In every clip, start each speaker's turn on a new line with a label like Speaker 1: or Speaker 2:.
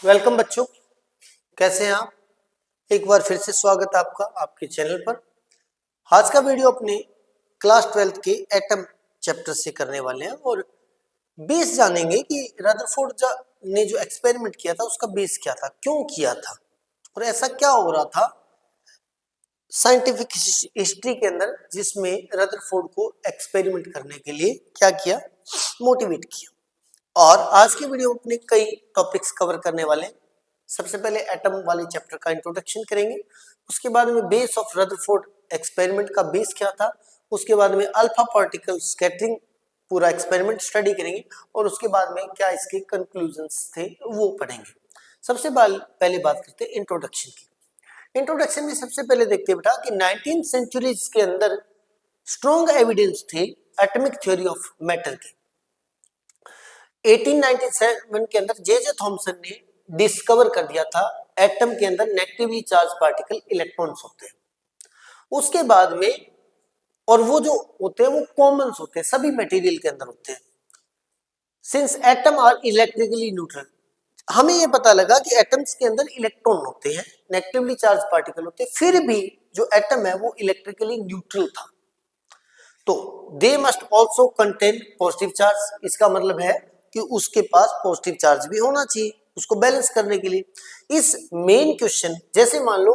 Speaker 1: Welcome बच्चों, कैसे हैं आप। एक बार फिर से स्वागत है आपका आपके चैनल पर। आज का वीडियो अपने क्लास 12th के एटम चैप्टर से करने वाले हैं और बेस जानेंगे कि रदरफोर्ड ने जो एक्सपेरिमेंट किया था उसका बेस क्या था, क्यों किया था और ऐसा क्या हो रहा था साइंटिफिक हिस्ट्री के अंदर जिसमें रदरफोर्ड को एक्सपेरिमेंट करने के लिए क्या किया, मोटिवेट किया। और आज के वीडियो में अपने कई टॉपिक्स कवर करने वाले हैं। सबसे पहले एटम वाले चैप्टर का इंट्रोडक्शन करेंगे, उसके बाद में बेस ऑफ रदरफोर्ड एक्सपेरिमेंट का बेस क्या था, उसके बाद में अल्फा पार्टिकल स्कैटरिंग पूरा एक्सपेरिमेंट स्टडी करेंगे और उसके बाद में क्या इसके कंक्लूजन्स थे वो पढ़ेंगे। सबसे पहले बात करते हैं इंट्रोडक्शन की। इंट्रोडक्शन में सबसे पहले देखते हैं बेटा कि 19th सेंचुरीज के अंदर स्ट्रॉन्ग एविडेंस थे एटॉमिक थ्योरी ऑफ मैटर के। 1897 के अंदर जे थॉमसन ने डिस्कवर कर दिया था एटम के अंदर नेगेटिवली चार्ज पार्टिकल इलेक्ट्रॉन्स होते हैं। उसके बाद में और वो जो होते हैं वो कॉमन्स होते हैं, सभी मटेरियल के अंदर होते हैं। Since atom are electrically neutral, हमें ये पता लगा कि एटम्स के अंदर इलेक्ट्रॉन होते हैं, नेगेटिवली चार्ज पार्टिकल होते हैं, फिर भी जो एटम है वो इलेक्ट्रिकली न्यूट्रल था। तो they must also contain positive charge, इसका मतलब है कि उसके पास पॉजिटिव चार्ज भी होना चाहिए उसको बैलेंस करने के लिए। इस मेन क्वेश्चन जैसे मान लो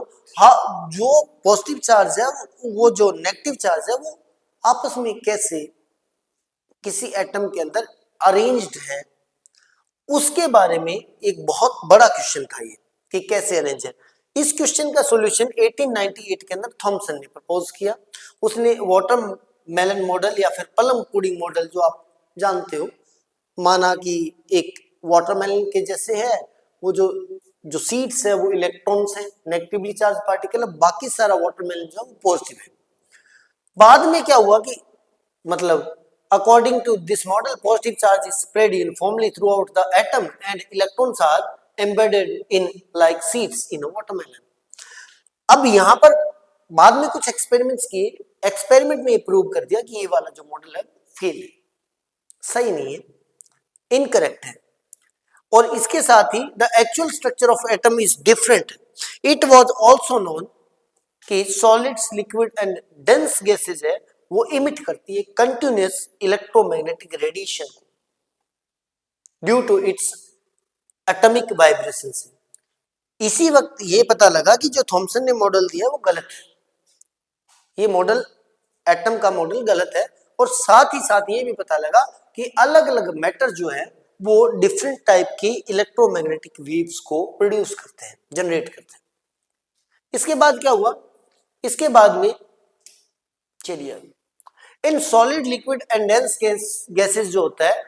Speaker 1: जो पॉजिटिव चार्ज है वो जो नेगेटिव चार्ज है वो आपस में कैसे किसी एटम के अंदर अरेंज्ड है, उसके बारे में एक बहुत बड़ा क्वेश्चन था ये कि कैसे अरेंज है। इस क्वेश्चन का सॉल्यूशन 1898 के अंदर थॉमसन ने प्रपोज किया। उसने वाटरमेलन मॉडल या फिर प्लम पुडिंग मॉडल जो आप जानते हो, माना कि एक वाटरमेलन के जैसे है, वो जो सीड्स है वो इलेक्ट्रॉन्स हैं, नेगेटिवली चार्ज पार्टिकल है, बाकी सारा वाटरमेलन जो है वो पॉजिटिव है। बाद में क्या हुआ कि मतलब according to this model positive charge is spread uniformly throughout the atom and electrons are embedded in like seeds in a watermelon. अब यहां पर बाद में कुछ एक्सपेरिमेंट्स किए, एक्सपेरिमेंट में प्रूव कर दिया कि ये वाला जो मॉडल है फेल है, सही नहीं है, इनकरेक्ट है। और इसके साथ ही the actual structure of atom is different. It was also known कि solids, liquid and dense gases है वो इमिट करती है continuous electromagnetic radiation due to its atomic vibration से। इसी वक्त ये पता लगा कि जो थॉमसन ने मॉडल दिया वो गलत है, ये मॉडल एटम का मॉडल गलत है। और साथ ही ये भी पता लगा कि अलग अलग मैटर जो है वो डिफरेंट टाइप की इलेक्ट्रोमैग्नेटिक वेव्स को प्रोड्यूस करते हैं, जनरेट करते हैं। इसके बाद क्या हुआ, इसके बाद में चलिए in solid, liquid and dense gases जो होता है,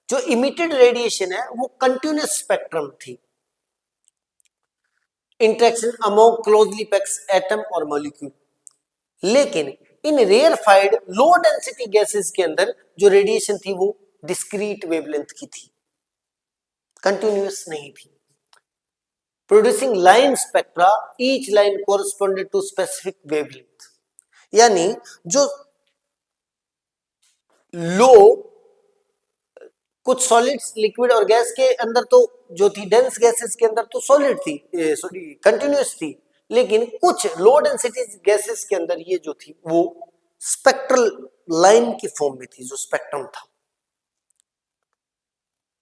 Speaker 1: जो इमिटेड रेडिएशन है वो कंटिन्यूअस स्पेक्ट्रम थी, interaction among closely packed atom और मॉलिक्यूल। लेकिन इन रेयरफाइड लो डेंसिटी गैसेस के अंदर जो रेडिएशन थी वो डिस्क्रीट वेवलेंथ की थी, कंटिन्यूअस नहीं थी, producing line spectra, each line corresponded to specific wavelength. यानी जो लो कुछ सॉलिड्स, लिक्विड और गैस के अंदर तो जो थी डेंस गैसेस के अंदर तो सॉलिड थी, सॉरी कंटिन्यूअस थी, लेकिन कुछ लो डेंसिटी गैसेस के अंदर ये जो थी वो स्पेक्ट्रल लाइन की फॉर्म में थी, जो स्पेक्ट्रम था।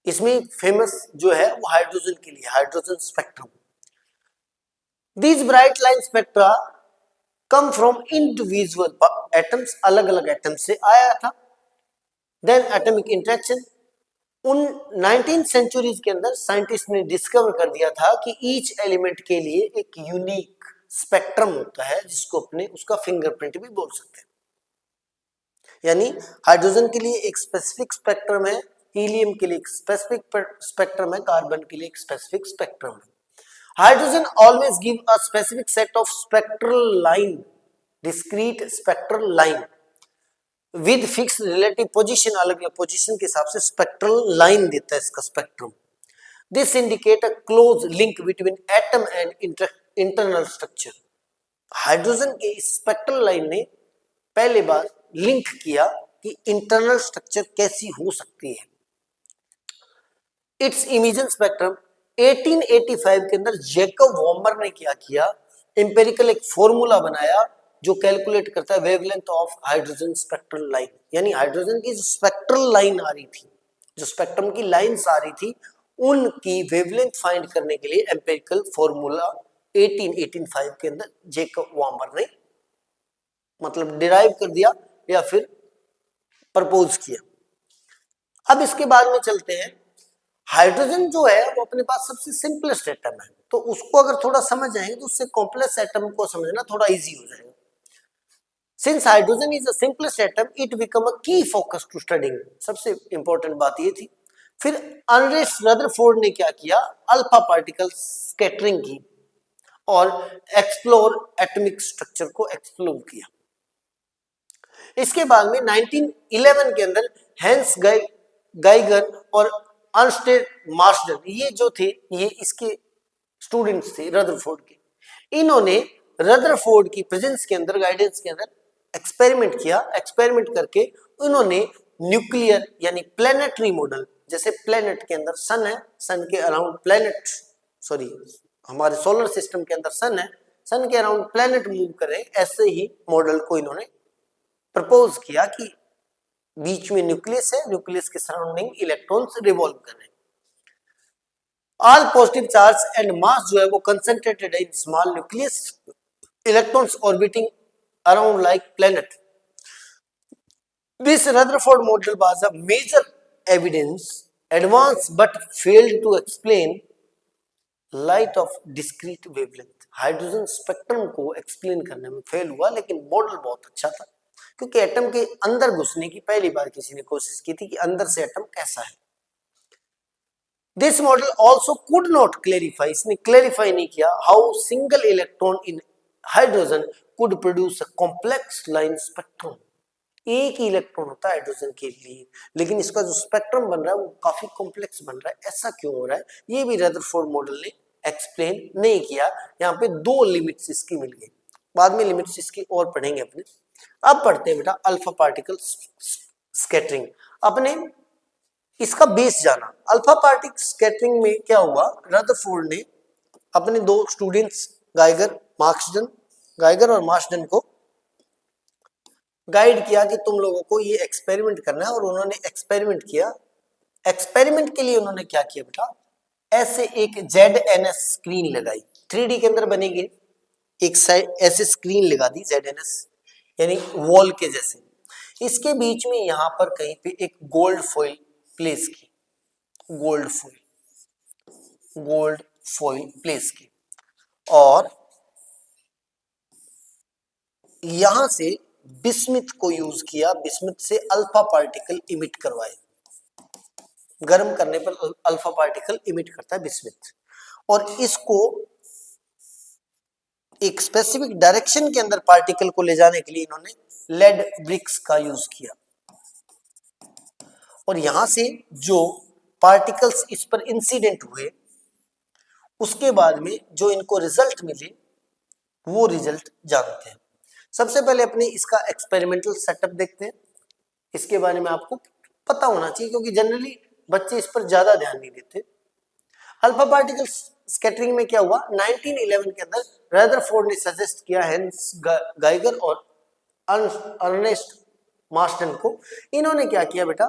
Speaker 1: इसमें फेमस जो है वो हाइड्रोजन के लिए, hydrogen spectrum. These bright line spectra come from individual atoms, अलग अलग एटम से आया था। देन एटॉमिक इंटरेक्शन, उन 19th सेंचुरीज के अंदर साइंटिस्ट ने डिस्कवर कर दिया था कि ईच एलिमेंट के लिए एक यूनिक स्पेक्ट्रम होता है जिसको अपने उसका फिंगरप्रिंट भी बोल सकते हैं। यानी हाइड्रोजन के लिए एक स्पेसिफिक स्पेक्ट्रम है, हीलियम के लिए एक स्पेसिफिक स्पेक्ट्रम है, कार्बन के लिए एक स्पेसिफिक स्पेक्ट्रम है। Hydrogen always give a specific set of spectral line, discrete spectral line with fix relative position, अलग अलग पोजीशन के हिसाब से स्पेक्ट्रल लाइन देता है इसका spectrum. This indicate a close link between atom and internal structure. Hydrogen के इस स्पेक्ट्रल लाइन ने पहले बार लिंक किया कि इंटरनल स्ट्रक्चर कैसी हो सकती है। इट्स इमिशन स्पेक्ट्रम 1885 के अंदर जैकब वॉमर ने क्या किया, एम्पेरिकल एक फॉर्मूला बनाया जो कैलकुलेट करता है wavelength of hydrogen spectral line, यानी हाइड्रोजन की जो स्पेक्ट्रल लाइन आ रही थी, जो स्पेक्ट्रम की लाइंस आ रही थी, उनकी वेवलेंथ फाइंड करने के लिए एम्पेरिकल फॉर्मूला 1885 के अंदर जैकब वॉमर ने मतलब डिराइव कर दिया या फिर प्रपोज किया। अब इसके बाद में चलते हैं, हाइड्रोजन जो है वो अपने पास सबसे सिंपलेस्ट एटम है, तो उसको अगर थोड़ा समझ जाएंगे तो उससे कॉम्प्लेक्स एटम को समझना थोड़ा इजी हो जाएगा। Since hydrogen is the simplest atom it become a की फोकस टू स्टडिंग, सबसे इंपॉर्टेंट बात ये थी। फिर अर्नेस्ट रदरफोर्ड ने क्या किया, अल्फा पार्टिकल स्कैटरिंग की और एक्सप्लोर एटॉमिक स्ट्रक्चर को एक्सप्लोर किया। इसके बाद में 1911 के अंदर हैंस गाइगर और अर्नस्ट मार्शल, ये जो थे ये इसके स्टूडेंट्स थे रदरफोर्ड के। इन्होंने रदरफोर्ड की प्रेजेंस के अंदर, गाइडेंस के अंदर एक्सपेरिमेंट किया। एक्सपेरिमेंट करके उन्होंने न्यूक्लियर यानी प्लेनेटरी मॉडल, जैसे प्लेनेट के अंदर सन है, सन के अराउंड प्लेनेट, सॉरी हमारे सोलर सिस्टम के अंदर सन है, सन के अराउंड प्लेनेट मूव करें, ऐसे ही मॉडल को इन्होंने प्रपोज किया कि बीच में न्यूक्लियस है, न्यूक्लियस के सराउंडिंग इलेक्ट्रॉन्स रिवॉल्व कर रहे हैं। All positive charge and mass जो है वो कंसंट्रेटेड है in small nucleus, electrons orbiting around like planet. This Rutherford model was a major evidence advance but failed to explain light of discrete wavelength. Hydrogen spectrum को explain करने में fail हुआ, लेकिन model बहुत अच्छा था क्योंकि एटम के अंदर घुसने की पहली बार किसी ने कोशिश की थी कि अंदर से एटम कैसा है। This model also could not clarify, इसने क्लेरिफाई नहीं किया how single electron in hydrogen could produce a complex line spectrum. एक ही इलेक्ट्रॉन होता है हाइड्रोजन के लिए, लेकिन इसका जो स्पेक्ट्रम बन रहा है वो काफी कॉम्प्लेक्स बन रहा है, ऐसा क्यों हो रहा है, ये भी रदरफोर्ड मॉडल ने एक्सप्लेन नहीं किया। यहाँ पे दो लिमिट्स इसकी मिल गई, बाद में लिमिट्स इसकी और पढ़ेंगे अपने। अब पढ़ते हैं बेटा अल्फा पार्टिकल स्कैटरिंग। अपने इसका बेस जाना, अल्फा पार्टिकल स्कैटरिंग में क्या हुआ, रदरफोर्ड ने अपने दो स्टूडेंट्स गाइगर और मार्शल को गाइड किया कि तुम लोगों को ये एक्सपेरिमेंट करना है, और उन्होंने एक्सपेरिमेंट किया। एक्सपेरिमेंट के लिए उन्होंने क्या किया बेटा, ऐसे एक ZNS स्क्रीन लगाई, 3D के अंदर बनेगी, एक साइड ऐसे स्क्रीन लगा दी ZNS यानी वॉल के जैसे, इसके बीच में यहां पर कहीं पे एक गोल्ड फॉइल प्लेस की, गोल्ड फॉइल प्लेस की, और यहां से बिस्मिथ को यूज किया, बिस्मिथ से अल्फा पार्टिकल इमिट करवाए, गर्म करने पर अल्फा पार्टिकल इमिट करता है बिस्मिथ, और इसको एक स्पेसिफिक डायरेक्शन के अंदर पार्टिकल को ले जाने के लिए इन्होंने लेड ब्रिक्स का यूज किया, और यहां से जो पार्टिकल्स इस पर इंसिडेंट हुए उसके बाद में जो इनको रिजल्ट मिले वो रिजल्ट जानते हैं। सबसे पहले अपने इसका एक्सपेरिमेंटल सेटअप देखते हैं, इसके बारे में आपको पता होना चाहिए क्योंकि जनरली बच्चे इस पर ज्यादा ध्यान नहीं देते। अल्फा पार्टिकल स्कैटरिंग में क्या हुआ, 1911 के अंदर रदरफोर्ड ने सजेस्ट किया हैंस गाइगर और अर्नेस्ट मार्शल को, इन्होंने क्या किया बेटा,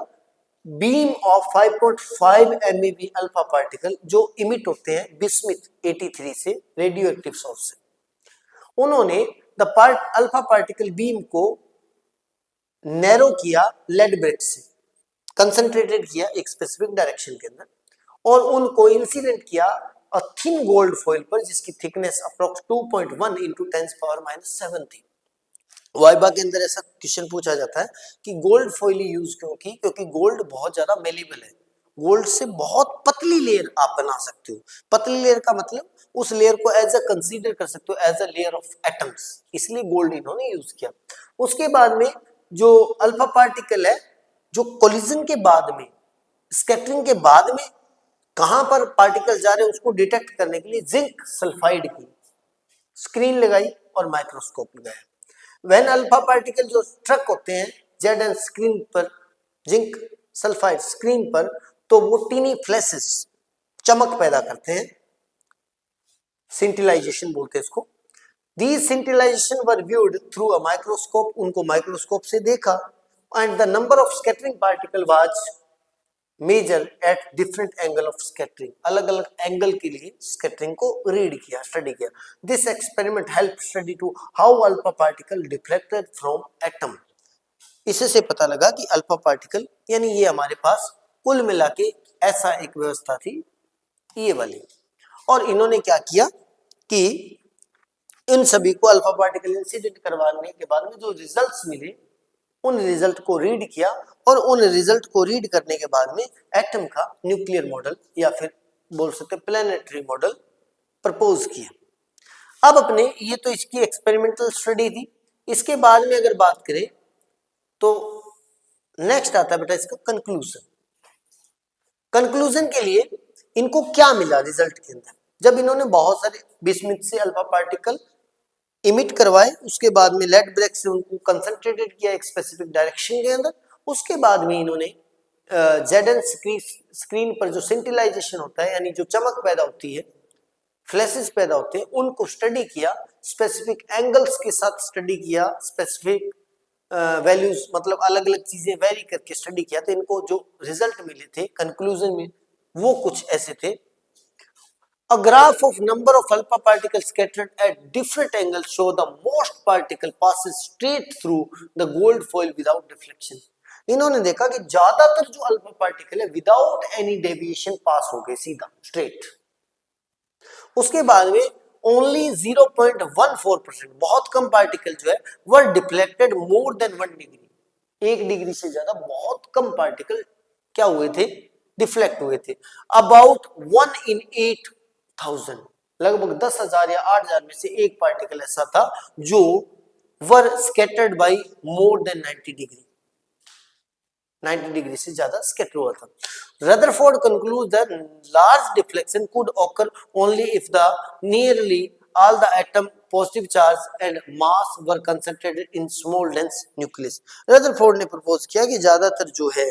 Speaker 1: beam of 5.5 MeV alpha particle जो इमिट होते हैं बिस्मिथ 83 से रेडियो एक्टिव सोर्स से, उन्होंने द अल्फा पार्टिकल बीम को नैरो किया, लेड ब्रिक से कंसंट्रेटेड किया एक स्पेसिफिक डायरेक्शन के अंदर, और उनको इंसिडेंट किया अ थिन गोल्ड फॉइल पर जिसकी थिकनेस अप्रोक्स 2.1 into 10⁻⁷ थी। वाइबा के अंदर ऐसा क्वेश्चन पूछा जाता है कि गोल्ड फॉइल यूज क्यों की, क्योंकि गोल्ड बहुत ज्यादा मेलेबल है, गोल्ड से बहुत पतली लेयर आप बना सकते हो, पतली लेयर का मतलब उस लेयर को एज अ कंसीडर कर सकते हो as a layer of atoms, इसलिए गोल्ड इन्होंने यूज किया। उसके बाद में जो अल्फा पार्टिकल है जो कोलिजन के बाद में, स्कैटरिंग के बाद में कहां पर पार्टिकल जा रहे हैं उसको डिटेक्ट करने के लिए जिंक सल्फाइड की स्क्रीन लगाई और माइक्रोस्कोप लगाया। व्हेन अल्फा पार्टिकल जो स्ट्रक होते हैं ZN स्क्रीन पर, जिंक सल्फाइड स्क्रीन पर, तो वो टीनी फ्लैशेस, चमक पैदा करते हैं, सिंटिलाइजेशन बोलते हैं इसको। These scintillation were viewed through a microscope, उनको माइक्रोस्कोप से देखा, and the number of scattering particle was measured at different angle of scattering, अलग अलग एंगल के लिए स्कैटरिंग को रीड किया, स्टडी किया। This experiment helped study to how alpha particle deflected from atom, इससे पता लगा कि अल्फा पार्टिकल यानी ये हमारे पास कुल मिला के ऐसा एक व्यवस्था थी ये वाली। और इन्होंने क्या किया कि इन सभी को अल्फा पार्टिकल इंसिडेंट करवाने के बाद में जो रिजल्ट्स मिले उन रिजल्ट को रीड किया, और उन रिजल्ट को रीड करने के बाद में एटम का न्यूक्लियर मॉडल या फिर बोल सकते प्लैनेटरी मॉडल प्रपोज किया। अब अपने ये तो इसकी एक्सपेरिमेंटल स्टडी थी। इसके बाद में अगर बात करें तो नेक्स्ट आता है बेटा इसका कंक्लूजन। कंक्लूजन के लिए इनको क्या मिला रिजल्ट के अंदर, जब इन्होंने बहुत सारे बिस्मिथ से अल्फा पार्टिकल इमिट करवाए, उसके बाद में लेड ब्रेक से उनको कंसंट्रेटेड किया एक स्पेसिफिक डायरेक्शन के अंदर, उसके बाद में इन्होंने जेडन स्क्रीन पर जो सिंटिलाइजेशन होता है यानी जो चमक पैदा होती है, फ्लैशेस पैदा होते हैं, उनको स्टडी किया, स्पेसिफिक एंगल्स के साथ स्टडी किया, स्पेसिफिक वैल्यूज मतलब अलग अलग चीजें वेरी करके स्टडी किया। तो इनको जो रिजल्ट मिले थे कंक्लूजन में वो कुछ ऐसे थे। A graph of number of alpha particles scattered at different angles show the most particle passes straight through the gold foil without deflection. इन्होंने देखा कि ज्यादातर जो अल्फा पार्टिकल है विदाउट एनी डेविएशन पास हो गए सीधा स्ट्रेट। उसके बाद में ओनली 0.14% बहुत कम पार्टिकल जो है were deflected more than 1 degree, 1 degree से ज्यादा बहुत कम पार्टिकल क्या हुए थे, डिफ्लेक्ट हुए थे। अबाउट 1 in 8,000, लगभग 10,000 या 8,000 में से एक पार्टिकल ऐसा था जो were scattered by more than 90 degree, 90 degree से ज्यादा स्कैटर हुआ था। Rutherford concludes that large deflection could occur only if the nearly all the atom positive charge and mass were concentrated in small dense nucleus. Rutherford ने propose किया कि ज्यादातर जो है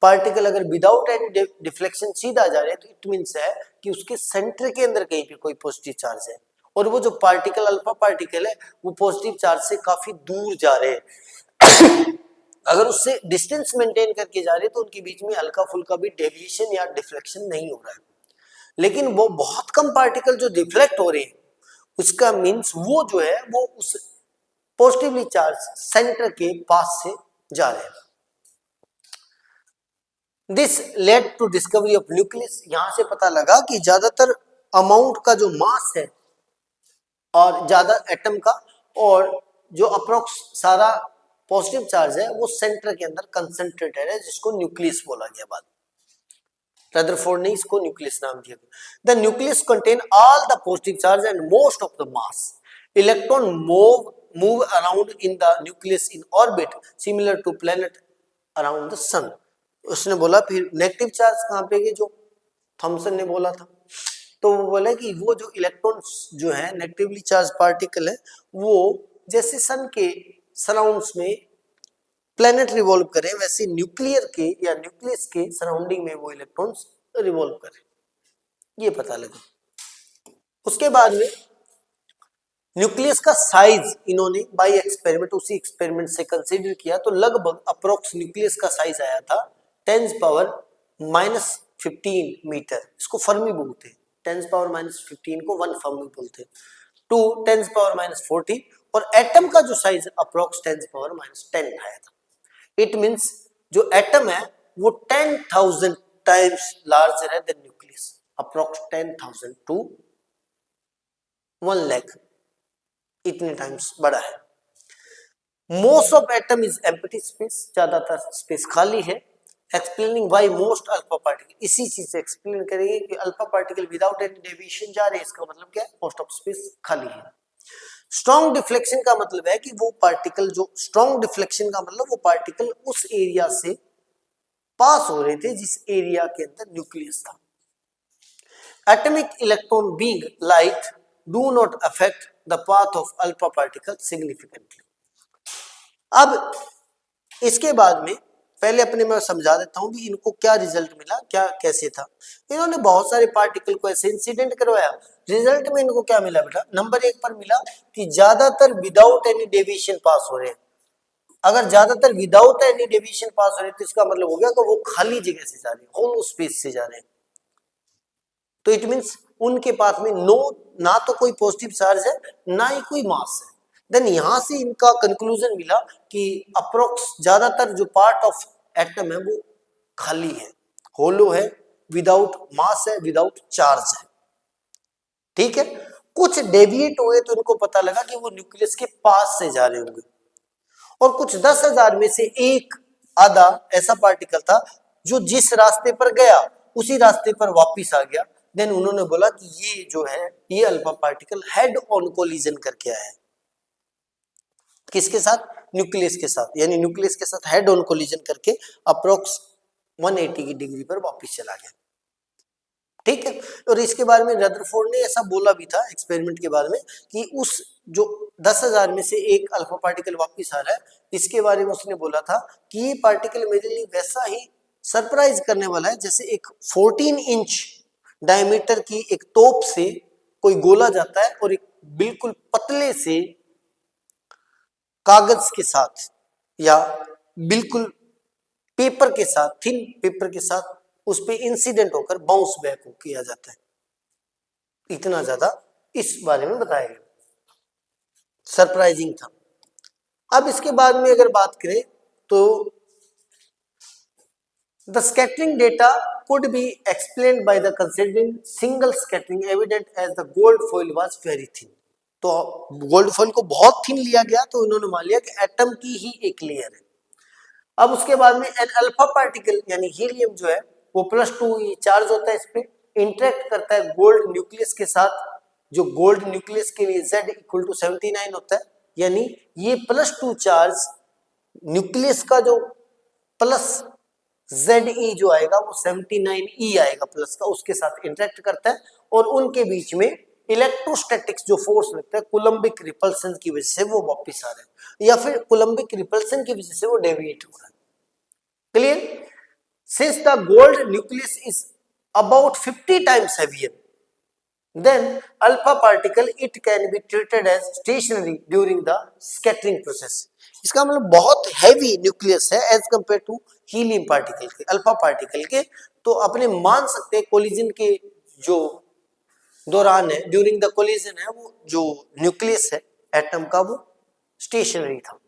Speaker 1: पार्टिकल अगर विदाउट एनी डिफ्लेक्शन सीधा जा रहे हैं तो इट मींस है कि उसके सेंटर के अंदर कहीं पे कोई पॉजिटिव चार्ज है, और वो जो पार्टिकल अल्फा पार्टिकल है वो पॉजिटिव चार्ज से काफी दूर जा रहे हैं। अगर उससे डिस्टेंस मेंटेन करके जा रहे हैं तो उनके बीच में हल्का फुल्का भी डेविएशन या डिफ्लेक्शन नहीं हो रहा है। लेकिन वो बहुत कम पार्टिकल जो डिफ्लेक्ट हो रहे हैं उसका मींस वो जो है वो उस पॉजिटिवली चार्ज सेंटर के पास से जा रहे हैं। This led to discovery of nucleus, यहां से पता लगा कि ज्यादातर अमाउंट का जो मास है और ज्यादा एटम का और जो अप्रोक्स सारा पॉजिटिव चार्ज है वो सेंटर के अंदर कंसंट्रेटेड है, जिसको न्यूक्लियस बोला गया बाद। रदरफोर्ड ने इसको न्यूक्लियस नाम दिया। The nucleus contain all the positive charge and most of the mass. Electron move around in the nucleus in orbit similar to planet around the sun. उसने बोला फिर नेगेटिव चार्ज कहां पे गए, जो थॉमसन ने बोला था, तो वो बोला कि वो जो इलेक्ट्रॉन्स जो है नेगेटिवली चार्ज पार्टिकल है वो जैसे सन के सराउंड्स में प्लैनेट रिवॉल्व करें वैसे न्यूक्लियर के या न्यूक्लियस के सराउंडिंग में वो इलेक्ट्रॉन्स रिवॉल्व करें, ये पता लगा। उसके बाद में न्यूक्लियस का साइज इन्होंने बाय एक्सपेरिमेंट उसी एक्सपेरिमेंट से कंसीडर किया, तो लगभग अप्रोक्स न्यूक्लियस का साइज आया था 10⁻⁻15 मीटर। इसको फर्मी बोलते हैं, 10⁻⁻15 को 1 फर्मी बोलते हैं, टू 10⁻⁻40, और एटम का जो साइज अप्रोक्स 10⁻⁻10 आया था। इट मींस जो एटम है वो 10,000 टाइम्स लार्जर है than nucleus, approx 10,000 to 1 lakh, इतने टाइम्स बड़ा है। Most of atom is empty space, ज्यादातर स्पेस खाली है। Explaining why most alpha particle, इसी चीज से एक्सप्लेन करेंगे कि alpha particle without any deviation जा रहे हैं, इसका मतलब क्या है, मोस्ट ऑफ स्पेस खाली है। स्ट्रॉन्ग डिफ्लेक्शन का मतलब है कि वो पार्टिकल जो स्ट्रॉन्ग डिफ्लेक्शन का मतलब वो पार्टिकल उस एरिया से पास हो रहे थे जिस एरिया के अंदर न्यूक्लियस था। Atomic electron being light do not affect the path of alpha particle significantly. अब इसके बाद में पहले अपने मैं समझा देता हूँ भी इनको क्या रिजल्ट मिला, क्या कैसे था। इन्होंने बहुत सारे पार्टिकल को ऐसे इंसिडेंट करवाया, रिजल्ट में इनको क्या मिला बेटा, नंबर 1 पर मिला कि ज्यादातर विदाउट एनी डेविएशन पास हो रहे हैं। अगर ज्यादातर विदाउट एनी डेविएशन पास हो रहे हैं तो इसका मतलब हो गया कि वो खाली जगह से जा रहे हैं, होल स्पेस से जा रहे हैं। तो इट मींस उनके पास में ना तो कोई पॉजिटिव चार्ज है ना ही कोई मास है। देन यहां से इनका कंक्लूजन मिला कि अप्रोक्स ज्यादातर जो पार्ट ऑफ एटम है वो खाली है, होलो है, विदाउट मास है, विदाउट चार्ज है। ठीक है, कुछ डेविएट हुए तो इनको पता लगा कि वो न्यूक्लियस के पास से जा रहे होंगे, और कुछ 10,000 में से एक आधा ऐसा पार्टिकल था जो जिस रास्ते पर गया उसी रास्ते पर वापस आ गया। देन उन्होंने बोला कि ये जो है ये alpha particle head on collision करके आया है। किसके साथ? न्यूक्लियस के साथ, यानी न्यूक्लियस के साथ हेड ऑन कोलिजन करके अप्रोक्स 180 की डिग्री पर वापस चला गया। ठीक है, और इसके बारे में रदरफोर्ड ने ऐसा बोला भी था एक्सपेरिमेंट के बारे में कि उस जो 10,000 में से एक अल्फा पार्टिकल वापस आ रहा है, इसके बारे में उसने बोला था कि ये पार्टिकल मेरे लिए वैसा ही सरप्राइज करने वाला है जैसे एक 14 इंच डायमीटर की एक तोप से कोई गोला जाता है और एक बिल्कुल पतले से कागज के साथ या बिल्कुल पेपर के साथ, थिन पेपर के साथ उस पे इंसिडेंट होकर बाउंस बैक किया जाता है। इतना ज्यादा इस बारे में बताया गया, सरप्राइजिंग था। अब इसके बाद में अगर बात करें तो the scattering data could be explained by the considering single scattering evident as the gold foil was very thin। तो गोल्ड फॉइल को बहुत थिन लिया गया तो इन्होंने मान लिया कि एटम की ही एक लेयर है। अब उसके बाद में एन अल्फा पार्टिकल यानी हीलियम जो है वो +2 चार्ज होता है, इस पे इंटरेक्ट करता है गोल्ड न्यूक्लियस के साथ, जो गोल्ड न्यूक्लियस के लिए Z = 79 होता है, यानी ये +2 चार्ज न्यूक्लियस का जो प्लस Ze जो आएगा वो 79E आएगा प्लस का, उसके साथ इंटरेक्ट करता है और उनके बीच में इलेक्ट्रोस्टैटिक्स जो फोर्स लगता है कूलम्बिक रिपल्सन की वजह से वो वापस आ रहे हैं, या फिर कूलम्बिक रिपल्सन की वजह से वो डेविएट हो रहा है। Clear? Since the gold nucleus is about 50 times heavier than alpha particle, it can be treated as stationary during the scattering process। इसका मतलब बहुत हैवी न्यूक्लियस है as compare to helium particle के, अल्फा पार्टिकल के, तो अपने मान सकते हैं कोलिजन के जो दौरान है, ड्यूरिंग द कोलिजन है, वो जो न्यूक्लियस है एटम का वो स्टेशनरी था।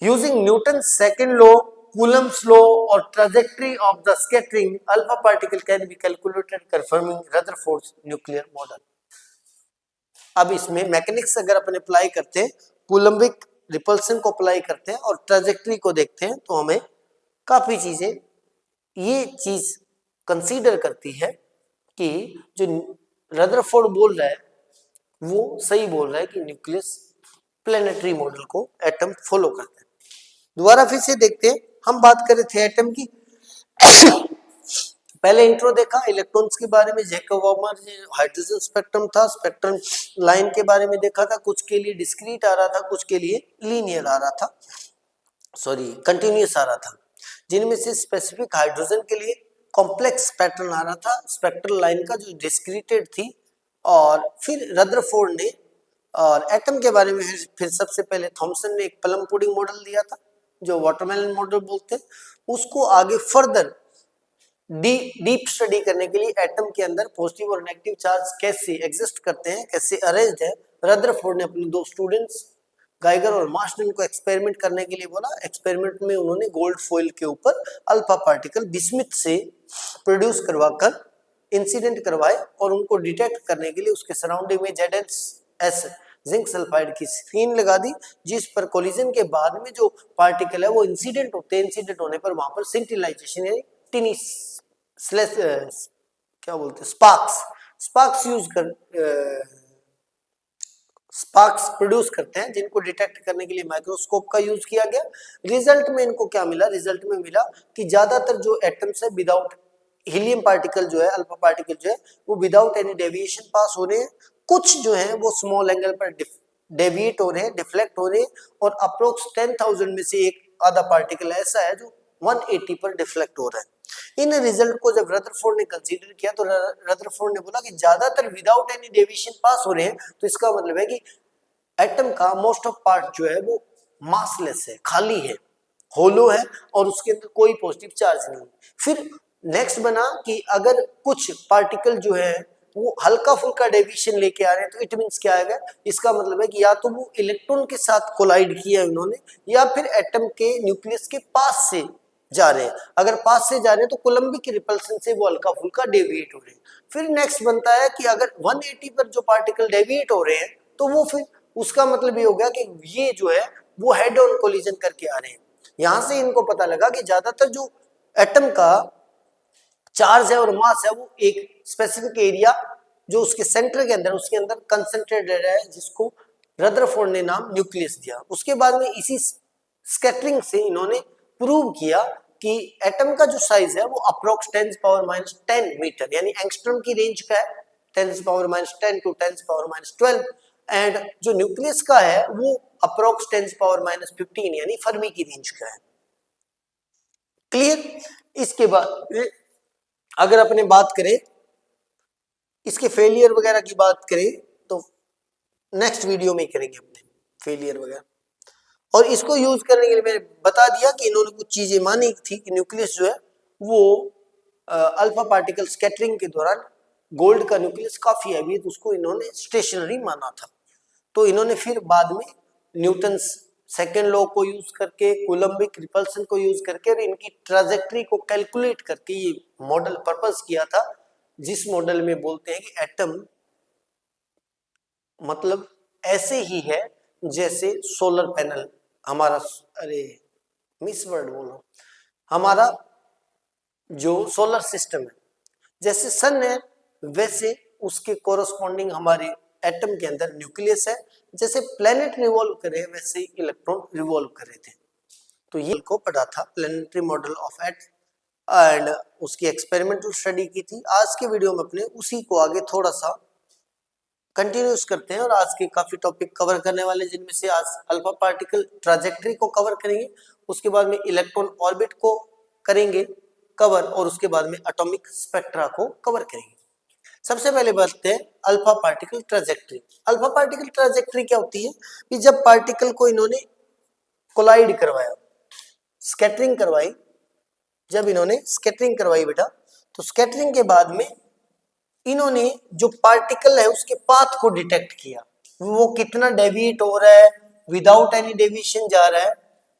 Speaker 1: Using Newton second law, Coulomb's law or trajectory of the scattering, alpha particle can be calculated confirming Rutherford's nuclear model। अब इसमें मैकेनिक्स अगर अपन अप्लाई करते हैं, कूलम्बिक रिपल्सन को अप्लाई करते हैं और ट्रैजेक्टरी को देखते हैं तो हमें काफी चीजें ये चीज कंसीडर करती है कि जो रदरफोर्ड बोल रहा है वो सही बोल रहा है कि न्यूक्लियस प्लेनेटरी मॉडल को एटम फॉलो करते हैं। दोबारा फिर से देखते हैं, हम बात कर रहे थे एटम की। पहले इंट्रो देखा इलेक्ट्रॉन्स के बारे में, जैकोब हाइड्रोजन स्पेक्ट्रम था, स्पेक्ट्रम लाइन के बारे में देखा था, कुछ के लिए डिस्क्रीट आ रहा था, कुछ के लिए लीनियर आ रहा था, सॉरी कंटिन्यूअस आ रहा था, जिनमें से स्पेसिफिक हाइड्रोजन के लिए कॉम्प्लेक्स पैटर्न आ रहा था स्पेक्ट्रल लाइन का जो डिस्क्रीटेड थी। और फिर रदरफोर्ड ने और एटम के बारे में फिर सबसे पहले थॉमसन ने एक प्लम पुडिंग मॉडल दिया था जो वाटरमेलन मॉडल बोलते हैं, उसको आगे फर्दर डीप स्टडी करने के लिए एटम के अंदर पॉजिटिव और नेगेटिव चार्ज कैसे एग्जिस्ट करते हैं, कैसे अरेंज्ड है, रदरफोर्ड ने अपने 2 स्टूडेंट्स गाइगर और मार्शल को एक्सपेरिमेंट करने के लिए बोला। एक्सपेरिमेंट में उन्होंने गोल्ड फॉइल के ऊपर अल्फा पार्टिकल बिस्मिथ से प्रोड्यूस करवाकर इंसिडेंट करवाए और उनको डिटेक्ट करने के लिए उसके सराउंडिंग में ZnS जिंक सल्फाइड की स्क्रीन लगा दी, जिस पर कोलिजन के बाद में जो पार्टिकल है वो इंसिडेंट होते हैं, इंसिडेंट होने पर वहां पर सिंटिलाइजेशन यानी टिनी क्या बोलते हैं स्पार्क्स यूज कर स्पार्क्स प्रोड्यूस करते हैं, जिनको डिटेक्ट करने के लिए माइक्रोस्कोप का यूज किया गया। रिजल्ट में इनको क्या मिला? रिजल्ट में मिला कि ज्यादातर जो एटम्स है विदाउट हीलियम पार्टिकल जो है, अल्फा पार्टिकल जो है वो विदाउट एनी डेविएशन पास हो रहे हैं, कुछ जो है वो स्मॉल एंगल पर डेविएट हो रहे हैं, डिफ्लेक्ट हो रहे हैं, और अप्रोक्स 10,000 में से एक आधा पार्टिकल ऐसा है जो 180 पर डिफ्लेक्ट हो रहा है। इन रिजल्ट को जब रदरफोर्ड ने कंसीडर किया तो रदरफोर्ड ने बोला कि ज्यादातर विदाउट एनी डेविएशन पास हो रहे हैं, तो इसका मतलब है कि एटम का मोस्ट ऑफ पार्ट जो है वो मासलेस है, खाली है, होलो है और उसके अंदर कोई पॉजिटिव चार्ज नहीं। फिर नेक्स्ट बना कि अगर कुछ पार्टिकल जो है वो हल्का फुल्का डेविएशन लेके आ रहे हैं तो इट मींस क्या आएगा, इसका मतलब है कि या तो वो इलेक्ट्रॉन के साथ कोलाइड किया है उन्होंने या फिर एटम के न्यूक्लियस के पास से जा रहे हैं। अगर पास से जा रहे हैं तो कोलम्बिक रिपल्सन से वो हल्का फुल्का डेविएट हो रहे हैं। फिर नेक्स्ट बनता है कि अगर 180 पर जो पार्टिकल डेविएट हो रहे हैं तो वो फिर उसका मतलब ये हो गया कि ये जो है वो हेड ऑन कोलिजन करके आ रहे हैं। यहां से इनको पता लगा कि ज्यादातर जो एटम का चार्ज है और मास है वो एक स्पेसिफिक एरिया जो उसके सेंटर के अंदर उसके अंदर कंसंट्रेटेड है, जिसको रदरफोर्ड ने नाम न्यूक्लियस दिया। उसके बाद में इसी स्कैटरिंग से इन्होंने प्रूव किया कि एटम का जो साइज है वो अप्रोक्स 10⁻10 मीटर यानी एंगस्ट्रॉम की रेंज का है, 10⁻10 टू 10⁻12, एंड जो न्यूक्लियस का है वो अप्रोक्स 10⁻15 यानी फर्मी की रेंज का है। क्लियर। इसके बाद अगर अपने बात करें इसके फेलियर वगैरह की बात करें तो नेक्स्ट वीडियो में करेंगे अपने फेलियर वगैरह। और इसको यूज करने के लिए मैंने बता दिया कि इन्होंने कुछ चीजें मानी थी कि न्यूक्लियस जो है वो अल्फा पार्टिकल स्कैटरिंग के दौरान गोल्ड का न्यूक्लियस काफी हैवी है तो उसको इन्होंने स्टेशनरी माना था। तो इन्होंने फिर बाद में न्यूटन सेकेंड लॉ को यूज करके, कोलम्बिक रिपल्सन को यूज करके और इनकी ट्राजेक्टरी को कैलकुलेट करके ये मॉडल प्रपोज किया था, जिस मॉडल में बोलते हैं कि एटम मतलब ऐसे ही है जैसे सोलर पैनल हमारा, अरे मिस वर्ड बोलो, हमारा जो सोलर सिस्टम है जैसे सन है वैसे उसके कोरस्पॉन्डिंग हमारे एटम के अंदर न्यूक्लियस है। जैसे प्लेनेट रिवॉल्व करे वैसे इलेक्ट्रॉन रिवॉल्व कर रहे थे। तो ये को पढ़ा था planetary model of atom and उसकी एक्सपेरिमेंटल स्टडी की थी। आज के वीडियो में अपने उसी को आगे थोड़ा सा कंटिन्यूस करते हैं और आज के काफी टॉपिक कवर करने वाले, जिनमें से आज अल्फा पार्टिकल ट्राजेक्टरी को कवर करेंगे, उसके बाद में इलेक्ट्रॉन ऑर्बिट को करेंगे कवर और उसके बाद में एटॉमिक स्पेक्ट्रा को कवर करेंगे। सबसे पहले बात है alpha particle trajectory. Alpha particle trajectory क्या होती है कि जब पार्टिकल को इन्होंने कोलाइड करवाया, स्कैटरिंग करवाई, जब इन्होंने स्कैटरिंग करवाई बेटा, तो स्कैटरिंग के बाद में इन्होंने जो पार्टिकल है उसके पाथ को डिटेक्ट किया, वो कितना डेविएट हो रहा है, विदाउट एनी डेविएशन जा रहा है,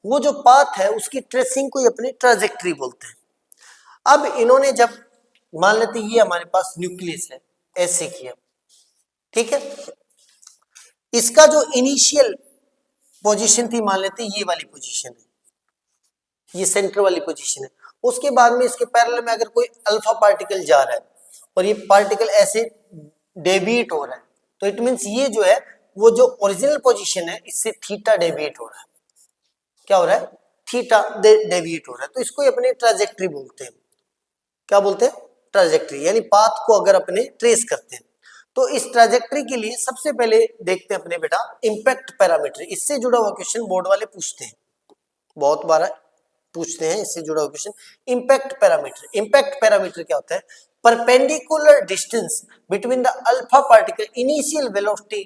Speaker 1: वो जो पाथ है उसकी ट्रेसिंग को अपने ट्राजेक्टरी बोलते हैं। अब इन्होंने जब मान लेते ये हमारे पास न्यूक्लियस है, ऐसे किया, ठीक है, इसका जो इनिशियल पोजीशन थी मान लेते ये वाली पोजीशन है, ये सेंटर वाली पोजीशन है। उसके बाद में इसके पैरेलल में अगर कोई अल्फा पार्टिकल जा रहा है और ये पार्टिकल ऐसे डेविएट हो रहा है तो इट मींस ये जो है वो जो ओरिजिनल पोजीशन है इससे थीटा डेविएट हो रहा है। क्या हो रहा है? थीटा डेविएट हो रहा है। तो इसको अपने ट्राजेक्टरी बोलते हैं। क्या बोलते हैं? ट्राजेक्टरी, यानी पाथ को अगर अपने ट्रेस करते हैं। तो इस ट्राजेक्टरी के लिए सबसे पहले देखते हैं अपने बेटा इंपैक्ट पैरामीटर। इससे जुड़ा हुआ क्वेश्चन बोर्ड वाले पूछते हैं, बहुत बार पूछते हैं इससे जुड़ा हुआ question. Impact parameter, impact parameter क्या होता है? Perpendicular distance between the alpha particle initial velocity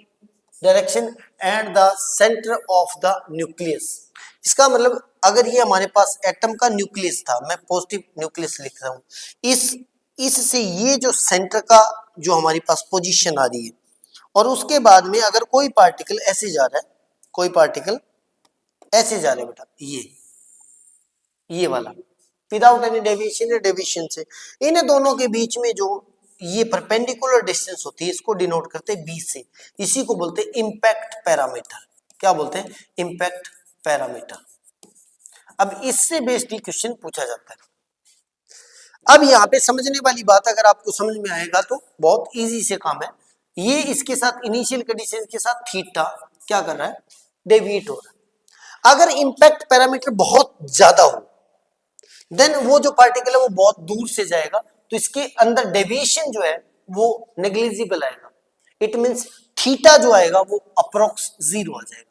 Speaker 1: direction and the centre of the nucleus. इसका मतलब अगर ये हमारे पास एटम का न्यूक्लियस था, मैं पॉजिटिव न्यूक्लियस लिख रहा हूं, इससे ये जो सेंटर का जो हमारी पास पोजीशन आ रही है और उसके बाद में अगर कोई पार्टिकल ऐसे जा रहा है, कोई पार्टिकल ऐसे जा रहा है बेटा, ये वाला विदाउट एनी डेविएशन या डेविएशन से, इन दोनों के बीच में जो ये परपेंडिकुलर डिस्टेंस होती है इसको डिनोट करते हैं बी से। इसी को बोलते हैं इंपैक्ट पैरामीटर। क्या बोलते हैं? Impact parameter. अब इससे बेस्ड ही क्वेश्चन पूछा जाता है। अब यहाँ पे समझने वाली बात अगर आपको समझ में आएगा तो बहुत इजी से काम है। ये इसके साथ इनिशियल कंडीशन के साथ थीटा क्या कर रहा है? डेविएट हो रहा है। अगर इंपैक्ट पैरामीटर बहुत ज्यादा हो देन वो जो पार्टिकल है वो बहुत दूर से जाएगा तो इसके अंदर डेविएशन जो है वो नेग्लिजिबल आएगा। इट मींस थीटा जो आएगा वो अप्रोक्स 0 आ जाएगा।